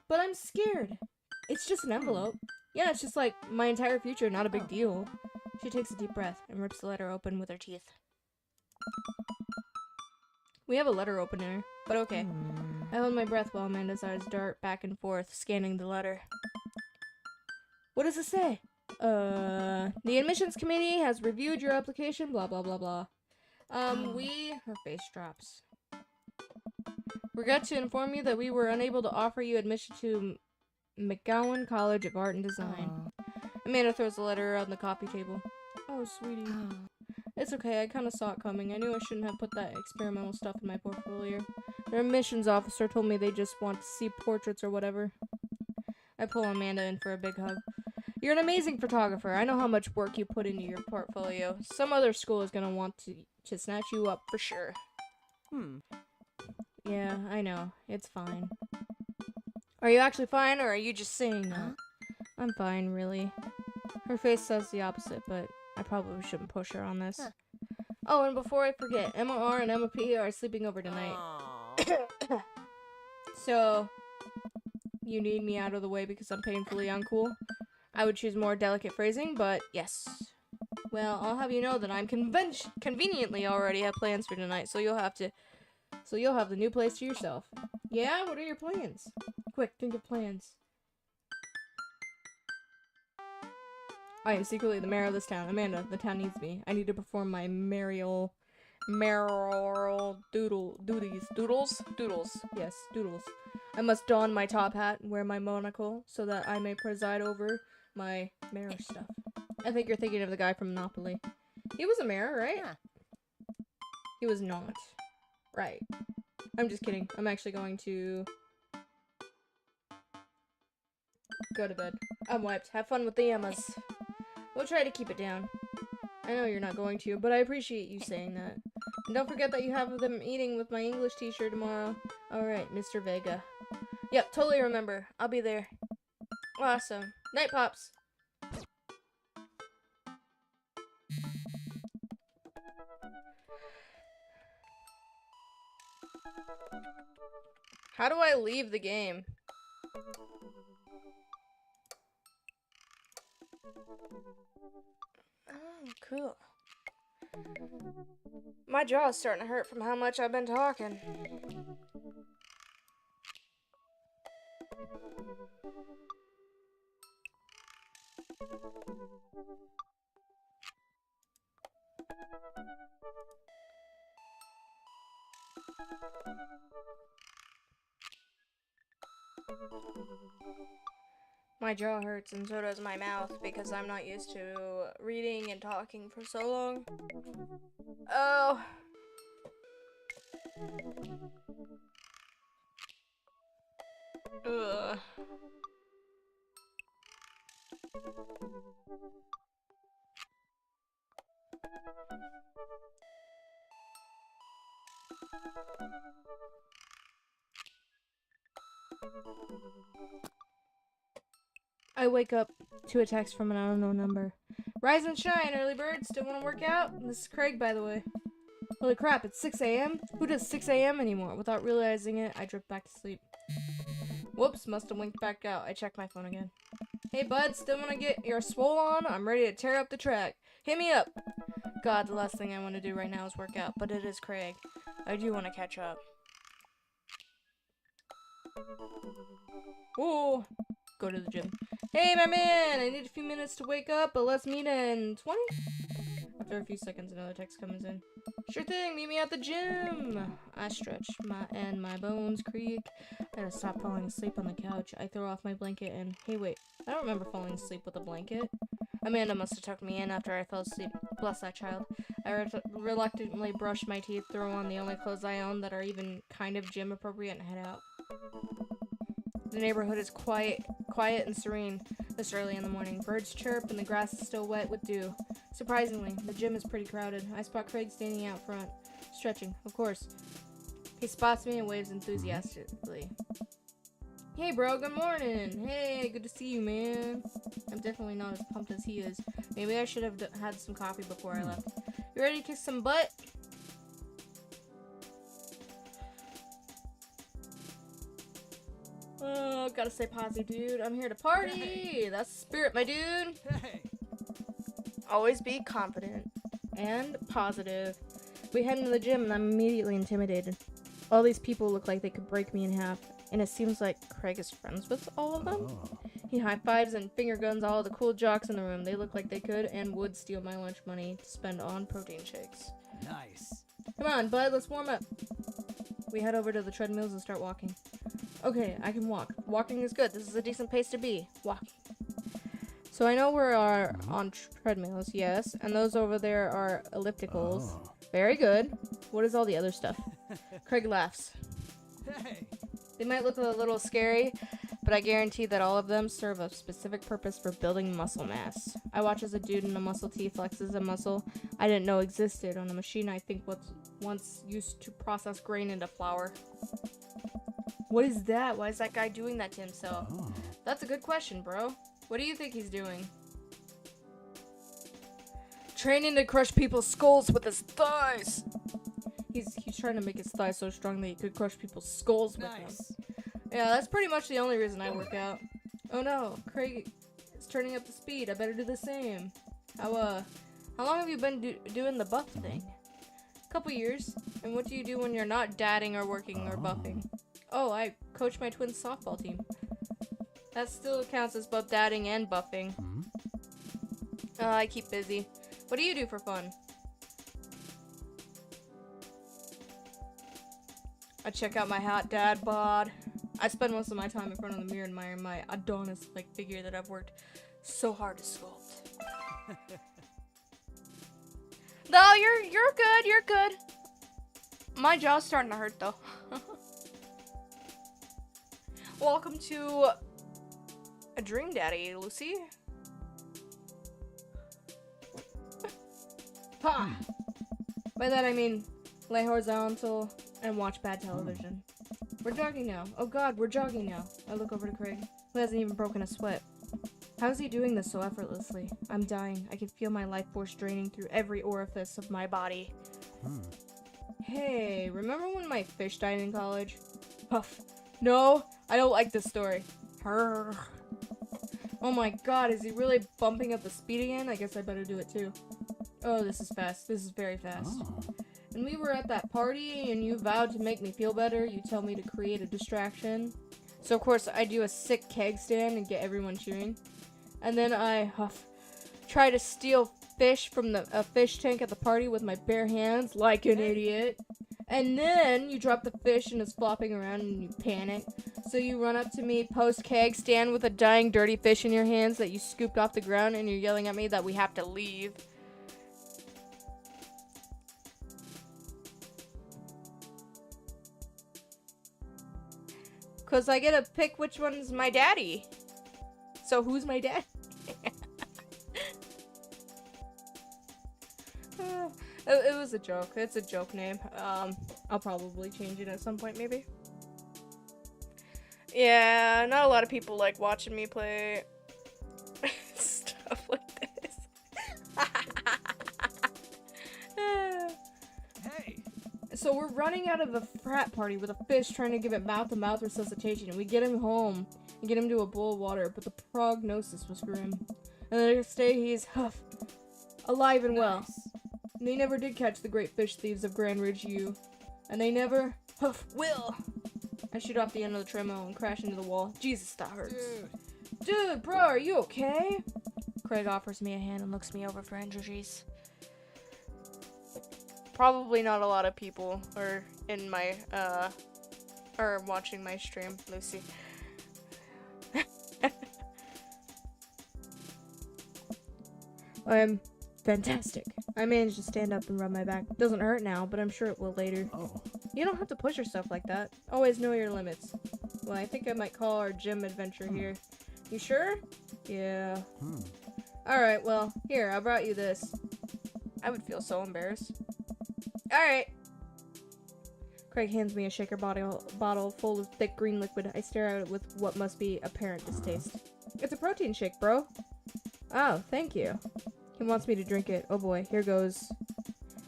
But I'm scared. It's just an envelope. Yeah, it's just like my entire future, not a big deal. She takes a deep breath and rips the letter open with her teeth. We have a letter opener, but okay. I hold my breath while Amanda's eyes dart back and forth, scanning the letter. What does it say? The admissions committee has reviewed your application, blah, blah, blah, blah. Her face drops. Regret to inform you that we were unable to offer you admission to McGowan College of Art and Design. Amanda throws the letter on the coffee table. Oh, sweetie. It's okay, I kind of saw it coming. I knew I shouldn't have put that experimental stuff in my portfolio. Their admissions officer told me they just want to see portraits or whatever. I pull Amanda in for a big hug. You're an amazing photographer. I know how much work you put into your portfolio. Some other school is gonna want to snatch you up for sure. Yeah, I know. It's fine. Are you actually fine, or are you just saying that? I'm fine, really. Her face says the opposite, but I probably shouldn't push her on this. Oh, and before I forget, Emma R and Emma P are sleeping over tonight. So, you need me out of the way because I'm painfully uncool? I would choose more delicate phrasing, but yes. Well, I'll have you know that I'm conveniently already have plans for tonight, so you'll have the new place to yourself. Yeah? What are your plans? Quick, think of plans. I am secretly the mayor of this town. Amanda, the town needs me. I need to perform my mayoral duties. Doodles. Yes, doodles. I must don my top hat and wear my monocle so that I may preside over my mayor stuff. I think you're thinking of the guy from Monopoly. He was a mayor, right? Yeah. He was not. Right. I'm just kidding. I'm actually going to go to bed. I'm wiped. Have fun with the Emmas. We'll try to keep it down. I know you're not going to, but I appreciate you saying that. And don't forget that you have them eating with my English teacher tomorrow. Alright, Mr. Vega. Yep, totally remember. I'll be there. Awesome. Night, Pops. How do I leave the game? Oh, cool. My jaw's starting to hurt from how much I've been talking. My jaw hurts and so does my mouth because I'm not used to reading and talking for so long. Oh. Ugh. I wake up to a text from an unknown number. Rise and shine, early bird. Still want to work out? This is Craig, by the way. Holy crap, it's 6 a.m.? Who does 6 a.m. anymore? Without realizing it, I drift back to sleep. Whoops, must have winked back out. I check my phone again. Hey, bud, still want to get your swole on? I'm ready to tear up the track. Hit me up. God, the last thing I want to do right now is work out, but it is Craig. I do want to catch up. Ooh. Go to the gym. Hey, my man! I need a few minutes to wake up, but let's meet in 20? After a few seconds, another text comes in. Sure thing, meet me at the gym! I stretch, my bones creak. I gotta stop falling asleep on the couch. I throw off my blanket and... Hey, wait. I don't remember falling asleep with a blanket. Amanda must have tucked me in after I fell asleep. Bless that child. I reluctantly brush my teeth, throw on the only clothes I own that are even kind of gym appropriate, and head out. The neighborhood is quiet and serene this early in the morning. Birds chirp and the grass is still wet with dew. Surprisingly, the gym is pretty crowded. I spot Craig standing out front, stretching, of course. He spots me and waves enthusiastically. Hey bro, good morning. Hey, good to see you, man. I'm definitely not as pumped as he is. Maybe I should have had some coffee before I left. You ready to kick some butt? Oh, gotta stay positive, dude. I'm here to party. Hey. That's the spirit, my dude. Hey. Always be confident and positive. We head into the gym and I'm immediately intimidated. All these people look like they could break me in half, and it seems like Craig is friends with all of them. Oh. He high-fives and finger guns all of the cool jocks in the room. They look like they could and would steal my lunch money to spend on protein shakes. Nice. Come on, bud, let's warm up. We head over to the treadmills and start walking. Okay, I can walk. Walking is good. This is a decent pace to be. Walking. So I know we are on treadmills, yes, and those over there are ellipticals. Oh. Very good. What is all the other stuff? Craig laughs. Hey. They might look a little scary, but I guarantee that all of them serve a specific purpose for building muscle mass. I watch as a dude in a muscle tee flexes a muscle I didn't know existed on a machine I think was once used to process grain into flour. What is that? Why is that guy doing that to himself? Oh. That's a good question, bro. What do you think he's doing? Training to crush people's skulls with his thighs. He's trying to make his thighs so strong that he could crush people's skulls with them. Yeah, that's pretty much the only reason I work out. Oh no, Craig is turning up the speed. I better do the same. How long have you been doing the buff thing? A couple years. And what do you do when you're not dadding or working or buffing? Oh, I coach my twins softball team. That still counts as both dadding and buffing. I keep busy. What do you do for fun? I check out my hot dad bod. I spend most of my time in front of the mirror admiring my Adonis-like figure that I've worked so hard to sculpt. No, you're good, you're good. My jaw's starting to hurt though. Welcome to a Dream Daddy, Lucy. Ha! By that I mean lay horizontal and watch bad television. We're jogging now. Oh god, we're jogging now. I look over to Craig, who hasn't even broken a sweat. How is he doing this so effortlessly? I'm dying. I can feel my life force draining through every orifice of my body. Hey, remember when my fish died in college? Puff. No, I don't like this story. Her. Oh my god, is he really bumping up the speed again? I guess I better do it too. Oh, this is fast. This is very fast. And we were at that party, and you vowed to make me feel better. You tell me to create a distraction. So, of course, I do a sick keg stand and get everyone cheering. And then I try to steal fish from a fish tank at the party with my bare hands, like an idiot. And then you drop the fish and it's flopping around and you panic. So you run up to me post-keg stand with a dying dirty fish in your hands that you scooped off the ground, and you're yelling at me that we have to leave. Cause I get to pick which one's my daddy. So who's my dad? It was a joke. It's a joke name. I'll probably change it at some point, maybe. Yeah, not a lot of people like watching me play stuff like this. Hey. So we're running out of a frat party with a fish trying to give it mouth-to-mouth resuscitation, and we get him home and get him to a bowl of water, but the prognosis was grim. And the next day he's alive and well. Nice. And they never did catch the great fish thieves of Grand Ridge U. And they never will. I shoot off the end of the treadmill and crash into the wall. Jesus, that hurts. Dude, bro, are you okay? Craig offers me a hand and looks me over for injuries. Probably not a lot of people are in my, are watching my stream, Lucy. I'm fantastic. I managed to stand up and rub my back. Doesn't hurt now, but I'm sure it will later. Oh. You don't have to push yourself like that. Always know your limits. Well, I think I might call our gym adventure here. You sure? Yeah. Alright, well, here, I brought you this. I would feel so embarrassed. Alright. Craig hands me a shaker bottle full of thick green liquid. I stare at it with what must be apparent distaste. It's a protein shake, bro. Oh, thank you. He wants me to drink it. Oh boy, here goes.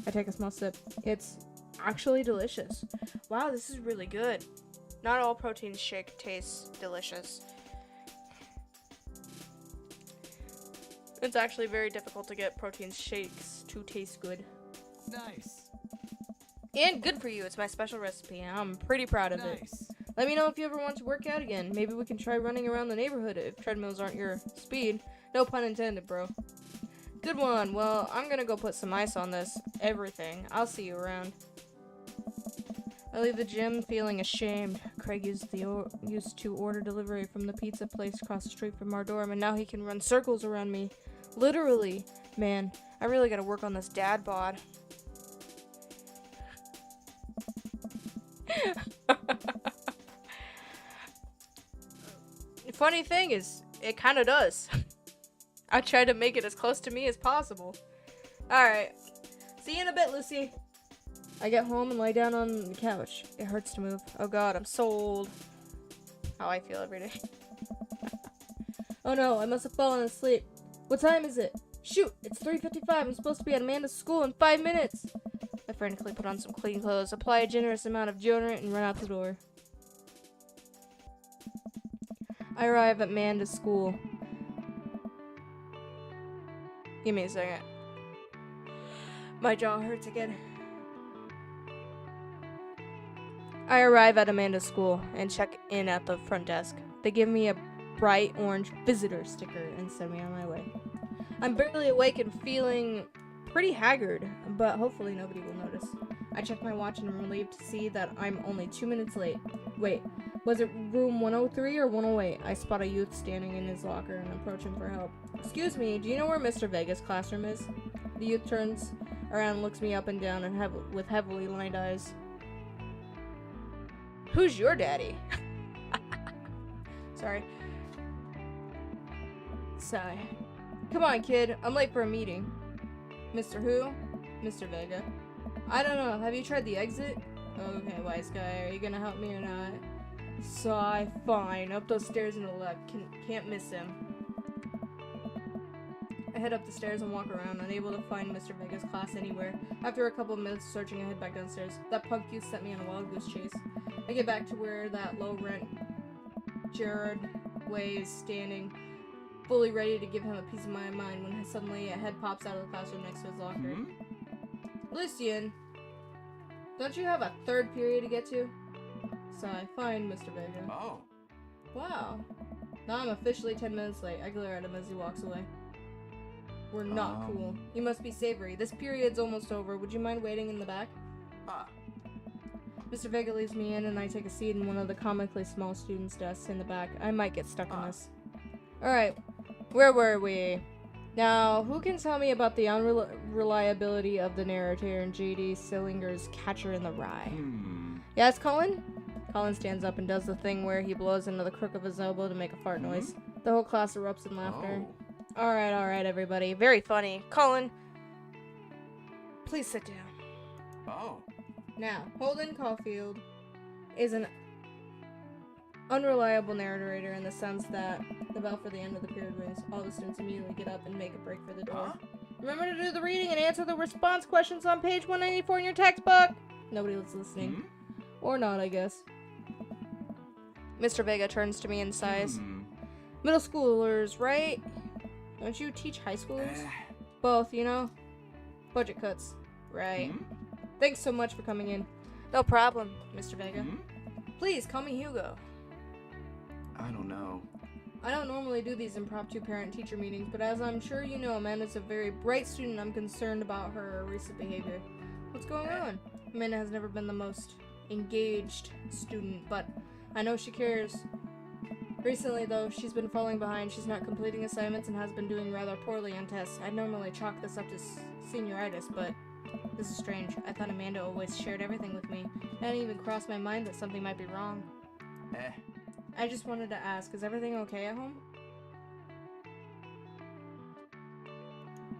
I take a small sip. It's actually delicious. Wow, this is really good. Not all protein shake tastes delicious. It's actually very difficult to get protein shakes to taste good. Nice. And good for you. It's my special recipe, and I'm pretty proud of it. Nice. Let me know if you ever want to work out again. Maybe we can try running around the neighborhood if treadmills aren't your speed. No pun intended, bro. Good one. Well, I'm gonna go put some ice on this everything. I'll see you around. I leave the gym feeling ashamed. Craig used to order delivery from the pizza place across the street from our dorm, and now he can run circles around me. Literally. Man, I really gotta work on this dad bod. The funny thing is, it kind of does. I try to make it as close to me as possible. Alright. See you in a bit, Lucy. I get home and lie down on the couch. It hurts to move. Oh god, I'm so old. How I feel every day. Oh no, I must have fallen asleep. What time is it? Shoot, it's 3:55. I'm supposed to be at Amanda's school in 5 minutes. I frantically put on some clean clothes, apply a generous amount of deodorant, and run out the door. I arrive at Amanda's school. Give me a second. My jaw hurts again. I arrive at Amanda's school and check in at the front desk. They give me a bright orange visitor sticker and send me on my way. I'm barely awake and feeling pretty haggard, but hopefully nobody will notice. I check my watch and am relieved to see that I'm only 2 minutes late. Wait, was it room 103 or 108? I spot a youth standing in his locker and approach him for help. Excuse me, do you know where Mr. Vega's classroom is? The youth turns around and looks me up and down and with heavily lined eyes. Who's your daddy? Sorry. Sigh. Come on, kid. I'm late for a meeting. Mr. Who? Mr. Vega. I don't know. Have you tried the exit? Okay, wise guy. Are you gonna help me or not? Sigh. Fine. Up those stairs and to the left. Can't miss him. I head up the stairs and walk around, unable to find Mr. Vega's class anywhere. After a couple of minutes searching, I head back downstairs. That punk youth sent me on a wild goose chase. I get back to where that low-rent Gerard Way is standing, fully ready to give him a piece of my mind when suddenly a head pops out of the classroom next to his locker. Lucian, don't you have a third period to get to? Sigh. Fine, Mr. Vega. Oh. Wow. Now I'm officially 10 minutes late. I glare at him as he walks away. We're not cool. You must be savory. This period's almost over. Would you mind waiting in the back? Ah. Mr. Vega leaves me in and I take a seat in one of the comically small students' desks in the back. I might get stuck in this. Alright, where were we? Now, who can tell me about the unreliability of the narrator in J.D. Sillinger's Catcher in the Rye? Yes, Colin? Colin stands up and does the thing where he blows into the crook of his elbow to make a fart noise. The whole class erupts in laughter. Alright, everybody. Very funny. Colin, please sit down. Oh. Now, Holden Caulfield is an unreliable narrator in the sense that the bell for the end of the period rings. All the students immediately get up and make a break for the door. Remember to do the reading and answer the response questions on page 194 in your textbook! Nobody was listening. Or not, I guess. Mr. Vega turns to me and sighs. Middle schoolers, right? Don't you teach high schoolers? Both, you know? Budget cuts. Right. Thanks so much for coming in. No problem, Mr. Vega. Please, call me Hugo. I don't know. I don't normally do these impromptu parent-teacher meetings, but as I'm sure you know, Amanda's a very bright student. I'm concerned about her recent behavior. What's going on? Amanda has never been the most engaged student, but I know she cares. Recently, though, she's been falling behind. She's not completing assignments and has been doing rather poorly on tests. I'd normally chalk this up to senioritis, but this is strange. I thought Amanda always shared everything with me. It hadn't even crossed my mind that something might be wrong. I just wanted to ask, is everything okay at home?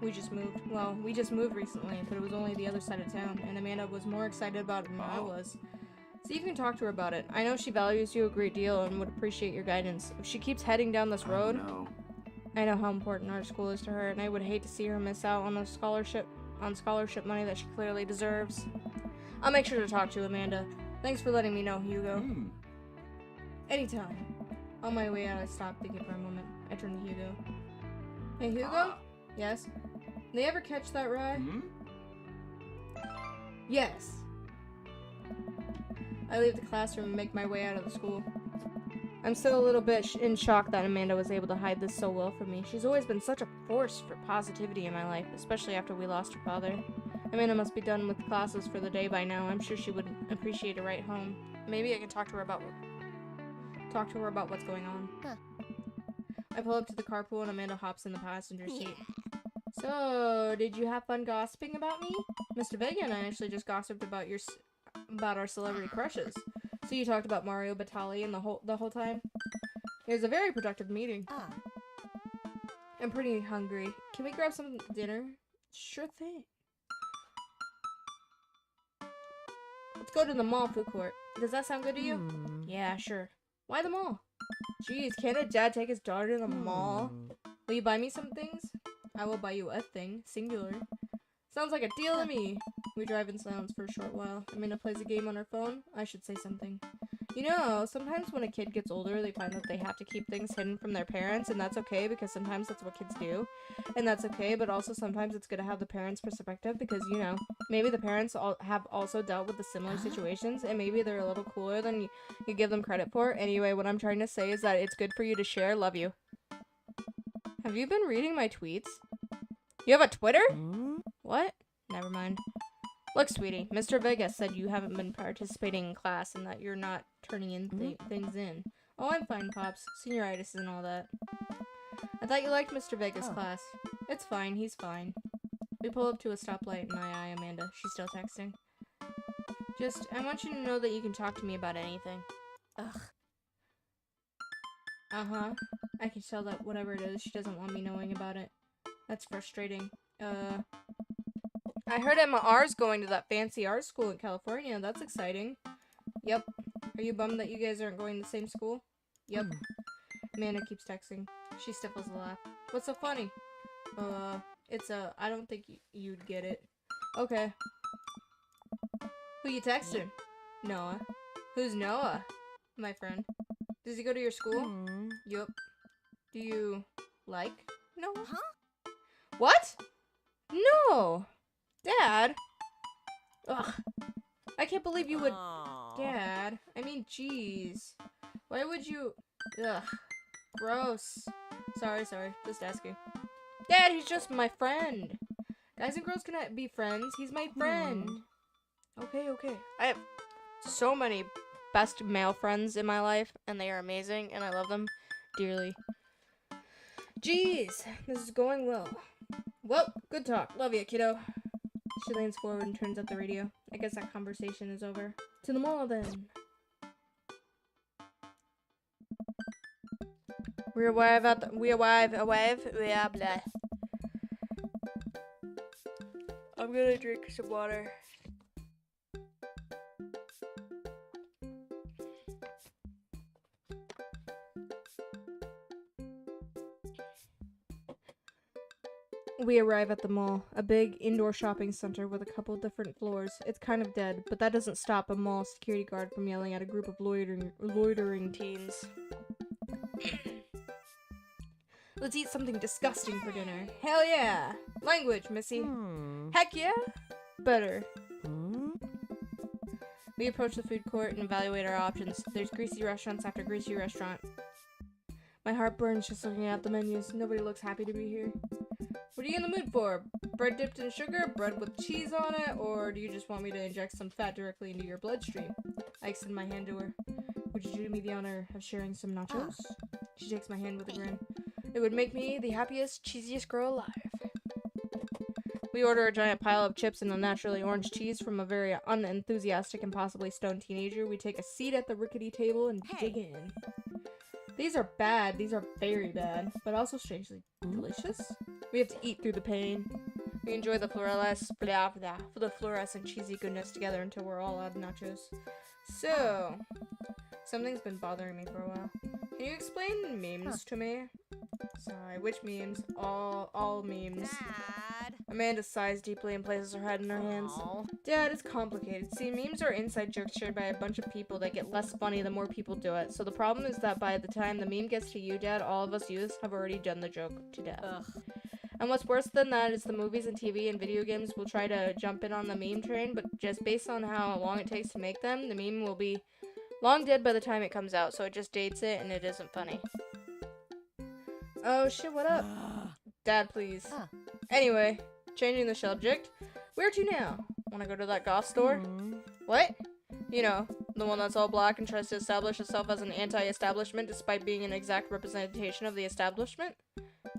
We just moved. Well, we just moved recently, but it was only the other side of town, and Amanda was more excited about it than I was. See if you can talk to her about it. I know she values you a great deal and would appreciate your guidance. If she keeps heading down this road, I know how important our school is to her, and I would hate to see her miss out on the scholarship money that she clearly deserves. I'll make sure to talk to Amanda. Thanks for letting me know, Hugo. Anytime. On my way out, I stopped thinking for a moment. I turned to Hugo. Hey, Hugo? Yes? They ever catch that rye? Yes. I leave the classroom and make my way out of the school. I'm still a little bit in shock that Amanda was able to hide this so well from me. She's always been such a force for positivity in my life, especially after we lost her father. Amanda must be done with classes for the day by now. I'm sure she would appreciate a ride home. Maybe I can talk to her about what's going on. I pull up to the carpool and Amanda hops in the passenger seat. So, did you have fun gossiping about me? Mr. Vega and I actually just gossiped about our celebrity crushes. So you talked about Mario Batali and the whole time? It was a very productive meeting. I'm pretty hungry. Can we grab some dinner? Sure thing. Let's go to the mall food court. Does that sound good to you? Yeah, sure. Why the mall? Jeez, can't a dad take his daughter to the mall? Will you buy me some things? I will buy you a thing, singular. Sounds like a deal to me. We drive in silence for a short while. Amanda plays a game on her phone. I should say something. You know, sometimes when a kid gets older, they find that they have to keep things hidden from their parents, and that's okay because sometimes that's what kids do. And that's okay, but also sometimes it's good to have the parents' perspective because, you know, maybe the parents have also dealt with the similar situations, and maybe they're a little cooler than you give them credit for. Anyway, what I'm trying to say is that it's good for you to share. Love you. Have you been reading my tweets? You have a Twitter? What? Never mind. Look, sweetie, Mr. Vega said you haven't been participating in class and that you're not turning in things in. Oh, I'm fine, Pops. Senioritis and all that. I thought you liked Mr. Vega's class. It's fine, he's fine. We pull up to a stoplight and I eye Amanda. She's still texting. I want you to know that you can talk to me about anything. Ugh. Uh-huh. I can tell that whatever it is, she doesn't want me knowing about it. That's frustrating. I heard MR's going to that fancy art school in California. That's exciting. Yep. Are you bummed that you guys aren't going to the same school? Yep. Amanda keeps texting. She stifles a laugh. What's so funny? It's I don't think you'd get it. Okay. Who you texting? Noah. Who's Noah? My friend. Does he go to your school? Yup. Do you like Noah? Huh? What? No! Dad? Ugh. I can't believe you would... Aw. Dad. I mean, jeez. Why would you... Ugh. Gross. Sorry. Just asking. Dad, he's just my friend. Guys and girls cannot be friends. He's my friend. Okay. I have so many best male friends in my life, and they are amazing, and I love them dearly. Jeez. This is going well. Well, good talk. Love you, kiddo. She leans forward and turns up the radio. I guess that conversation is over. To the mall, then. We arrive at the, we are blah. I'm gonna drink some water. We arrive at the mall, a big indoor shopping center with a couple different floors. It's kind of dead, but that doesn't stop a mall security guard from yelling at a group of loitering teens. Let's eat something disgusting for dinner. Hell yeah! Language, missy. Heck yeah! Better. We approach the food court and evaluate our options. There's greasy restaurants after greasy restaurant. My heart burns just looking at the menus. Nobody looks happy to be here. What are you in the mood for? Bread dipped in sugar, bread with cheese on it, or do you just want me to inject some fat directly into your bloodstream? I extend my hand to her. Would you do me the honor of sharing some nachos? She takes my hand with a grin. It would make me the happiest, cheesiest girl alive. We order a giant pile of chips and unnaturally orange cheese from a very unenthusiastic and possibly stoned teenager. We take a seat at the rickety table and dig in. These are bad. These are very bad, but also strangely delicious. We have to eat through the pain. We enjoy the fluorescent cheesy goodness together until we're all out of nachos. So, something's been bothering me for a while. Can you explain memes to me? Sorry, which memes? All memes. Dad. Amanda sighs deeply and places her head in her hands. Aw. Dad, it's complicated. See, memes are inside jokes shared by a bunch of people that get less funny the more people do it. So the problem is that by the time the meme gets to you, Dad, all of us youths have already done the joke to death. Ugh. And what's worse than that is the movies and TV and video games will try to jump in on the meme train, but just based on how long it takes to make them, the meme will be long dead by the time it comes out, so it just dates it and it isn't funny. Oh shit, what up? Dad, please. Anyway, changing the subject. Where to now? Wanna go to that goth store? What? You know, the one that's all black and tries to establish itself as an anti-establishment despite being an exact representation of the establishment?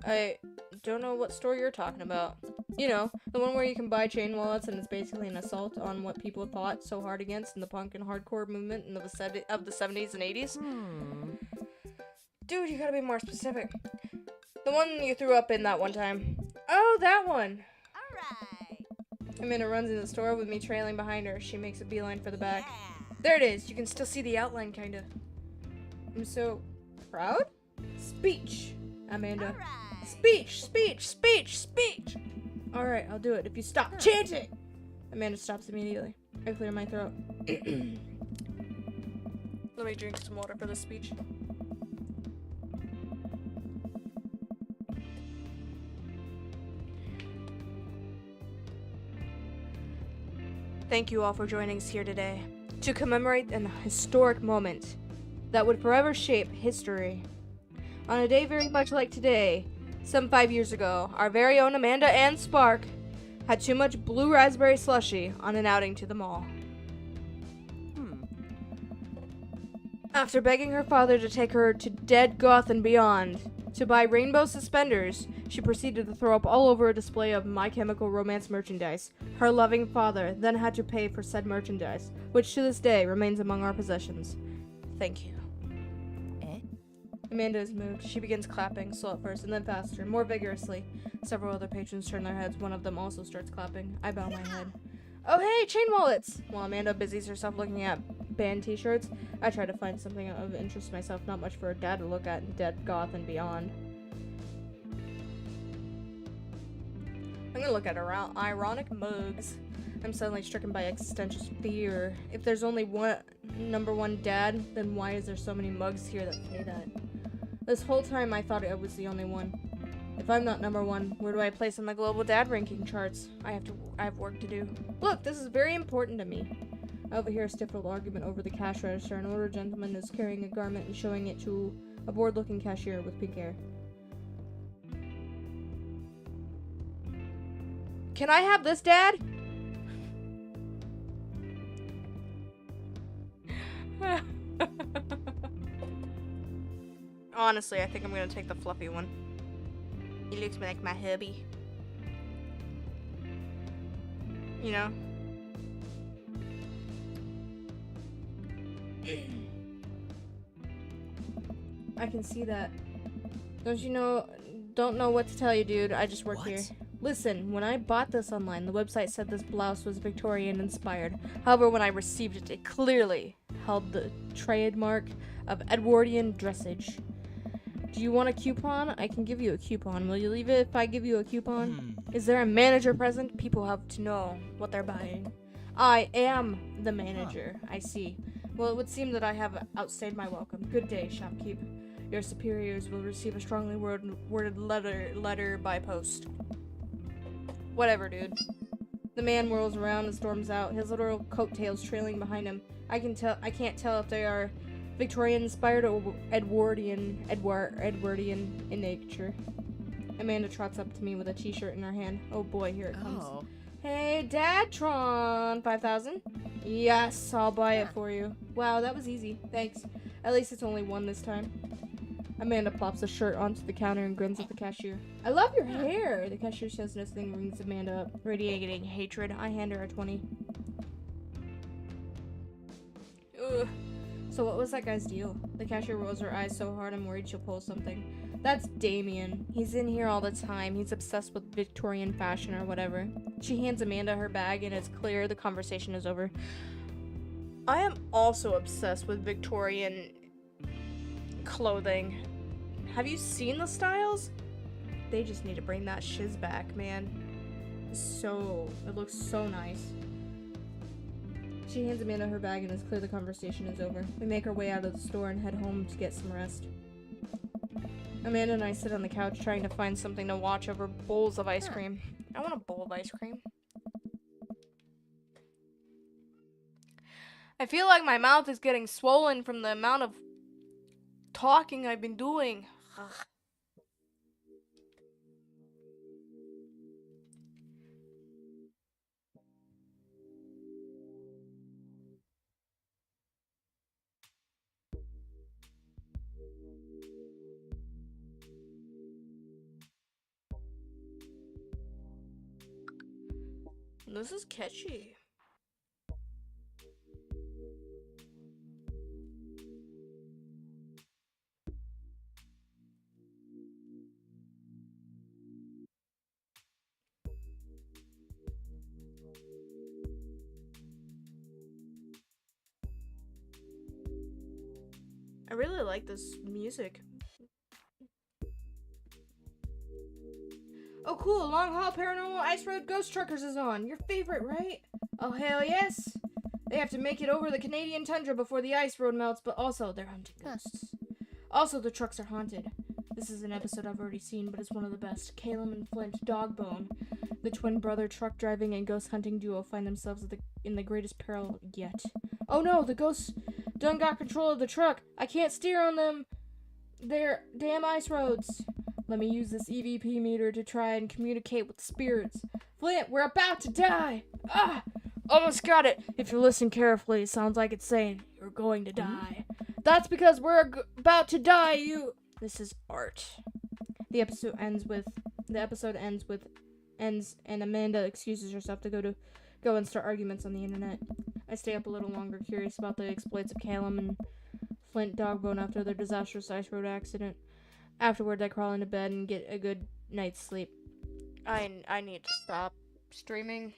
I don't know what store you're talking about. You know, the one where you can buy chain wallets and it's basically an assault on what people fought so hard against in the punk and hardcore movement of the 70s and 80s. Dude, you gotta be more specific. The one you threw up in that one time. Oh, that one! Alright. Amanda runs into the store with me trailing behind her. She makes a beeline for the back. Yeah. There it is. You can still see the outline, kinda. I'm so proud? Speech, Amanda. Alright. Speech, speech, speech, speech! Alright, I'll do it if you stop chanting! Amanda stops immediately. I clear my throat. Let me drink some water for the speech. Thank you all for joining us here today to commemorate an historic moment that would forever shape history. On a day very much like today, some 5 years ago, our very own Amanda Ann Spark had too much blue raspberry slushy on an outing to the mall. After begging her father to take her to Dead Goth and Beyond to buy rainbow suspenders, she proceeded to throw up all over a display of My Chemical Romance merchandise. Her loving father then had to pay for said merchandise, which to this day remains among our possessions. Thank you. Amanda is moved. She begins clapping, slow at first, and then faster, more vigorously. Several other patrons turn their heads. One of them also starts clapping. I bow my head. Oh hey, chain wallets! While Amanda busies herself looking at band t-shirts, I try to find something of interest to myself, not much for a dad to look at in Dead Goth and beyond. I'm gonna look at ironic mugs. I'm suddenly stricken by existential fear. If there's only one number one dad, then why is there so many mugs here that say that? This whole time I thought I was the only one. If I'm not number one, where do I place on the global dad ranking charts? I have work to do. Look, this is very important to me. I overhear a stiff little argument over the cash register. An older gentleman is carrying a garment and showing it to a bored-looking cashier with pink hair. Can I have this, Dad? Honestly, I think I'm gonna take the fluffy one. He looks like my hubby. You know? I can see that. Don't know what to tell you, dude. I just work here. Listen, when I bought this online, the website said this blouse was Victorian inspired. However, when I received it, it clearly held the trademark of Edwardian dressage. Do you want a coupon? I can give you a coupon. Will you leave it if I give you a coupon? Is there a manager present? People have to know what they're buying. I am the manager. I see. Well, it would seem that I have outstayed my welcome. Good day, shopkeep. Your superiors will receive a strongly worded letter by post. Whatever, dude. The man whirls around and storms out, his little coattails trailing behind him. I can't tell if they are Victorian inspired or Edwardian in nature. Amanda trots up to me with a t-shirt in her hand. Oh boy, here it comes. Oh. Hey, Dadtron! 5,000? Yes, I'll buy it for you. Wow, that was easy. Thanks. At least it's only one this time. Amanda plops the shirt onto the counter and grins at the cashier. I love your hair! The cashier says nothing, rings Amanda up. Radiating hatred, I hand her a 20. Ugh. So what was that guy's deal? The cashier rolls her eyes so hard I'm worried she'll pull something. That's Damien. He's in here all the time. He's obsessed with Victorian fashion or whatever. She hands Amanda her bag and it's clear the conversation is over. I am also obsessed with Victorian clothing. Have you seen the styles? They just need to bring that shiz back, man. It looks so nice. She hands Amanda her bag and it's clear the conversation is over. We make our way out of the store and head home to get some rest. Amanda and I sit on the couch trying to find something to watch over bowls of ice cream. I want a bowl of ice cream. I feel like my mouth is getting swollen from the amount of talking I've been doing. Ugh. This is catchy. I really like this music. Oh cool, Long Haul Paranormal Ice Road Ghost Truckers is on. Your favorite, right? Oh hell yes. They have to make it over the Canadian tundra before the ice road melts, but also they're hunting ghosts. Also, the trucks are haunted. This is an episode I've already seen, but it's one of the best. Calum and Flint, Dogbone, the twin brother truck driving and ghost hunting duo, find themselves in the greatest peril yet. Oh no, the ghosts done got control of the truck. I can't steer on them. They're damn ice roads. Let me use this EVP meter to try and communicate with the spirits. Flint, we're about to die! Ah! Almost got it! If you listen carefully, it sounds like it's saying, you're going to die. That's because we're about to die, you... This is art. The episode ends and Amanda excuses herself to go and start arguments on the internet. I stay up a little longer, curious about the exploits of Calum and Flint dog bone after their disastrous ice road accident. Afterwards, I crawl into bed and get a good night's sleep. I need to stop streaming.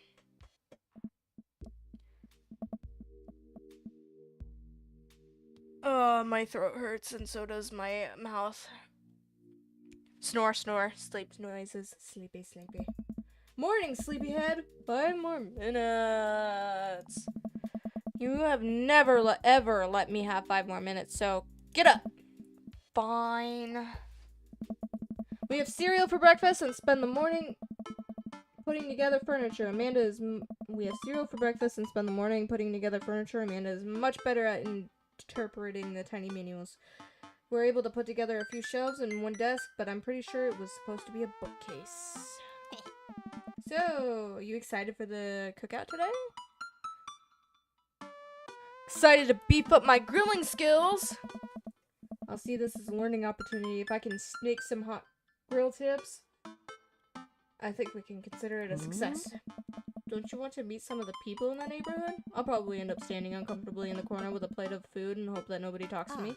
My throat hurts and so does my mouth. Snore, snore, sleep noises, sleepy, sleepy. Morning, sleepyhead. 5 more minutes. You have never ever let me have 5 more minutes, so get up. Fine. We have cereal for breakfast and spend the morning putting together furniture. We have cereal for breakfast and spend the morning putting together furniture. Amanda is much better at interpreting the tiny manuals. We're able to put together a few shelves and one desk, but I'm pretty sure it was supposed to be a bookcase. So, you excited for the cookout today? Excited to beef up my grilling skills! I'll see this as a learning opportunity. If I can sneak some hot grill tips, I think we can consider it a success. Don't you want to meet some of the people in the neighborhood? I'll probably end up standing uncomfortably in the corner with a plate of food and hope that nobody talks to me.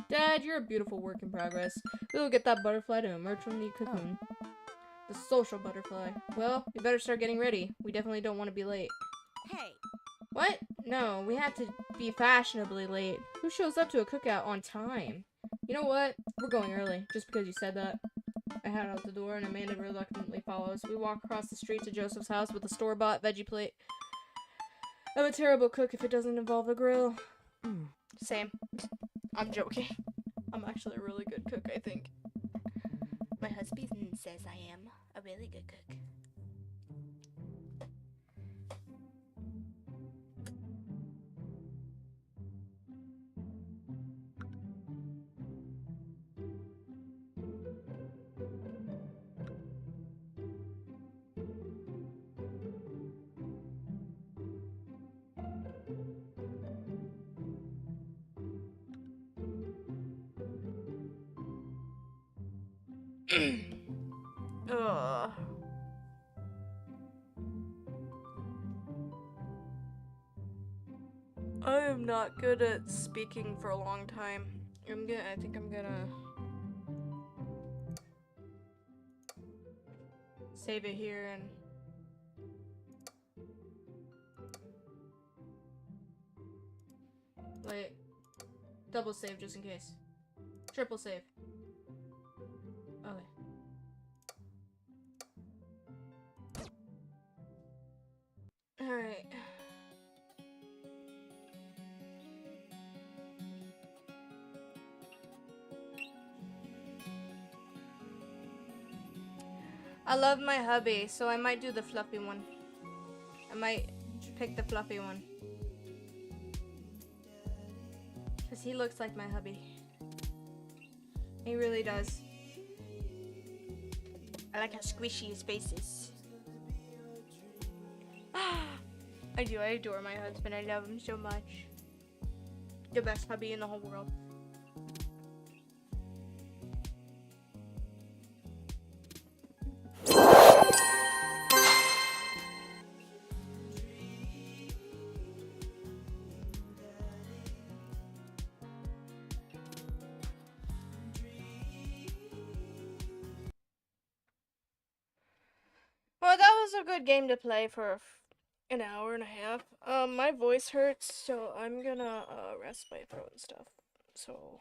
Dad, you're a beautiful work in progress. We will get that butterfly to emerge from the cocoon. The social butterfly. Well, we better start getting ready. We definitely don't want to be late. Hey. What? No, we have to be fashionably late. Who shows up to a cookout on time? You know what? We're going early, just because you said that. I head out the door and Amanda reluctantly follows. We walk across the street to Joseph's house with a store-bought veggie plate. I'm a terrible cook if it doesn't involve a grill. Same. I'm joking. I'm actually a really good cook, I think. My husband says I am a really good cook. Ugh. I am not good at speaking for a long time. I think I'm gonna save it here and wait. Double save just in case. Triple save. Okay. Alright. I love my hubby, so I might do the fluffy one. I might pick the fluffy one. Because he looks like my hubby. He really does. I like how squishy his face is. I do. I adore my husband. I love him so much. The best hubby in the whole world. Well, that was a good game to play for an hour and a half. My voice hurts, so I'm gonna rest my throat and stuff. So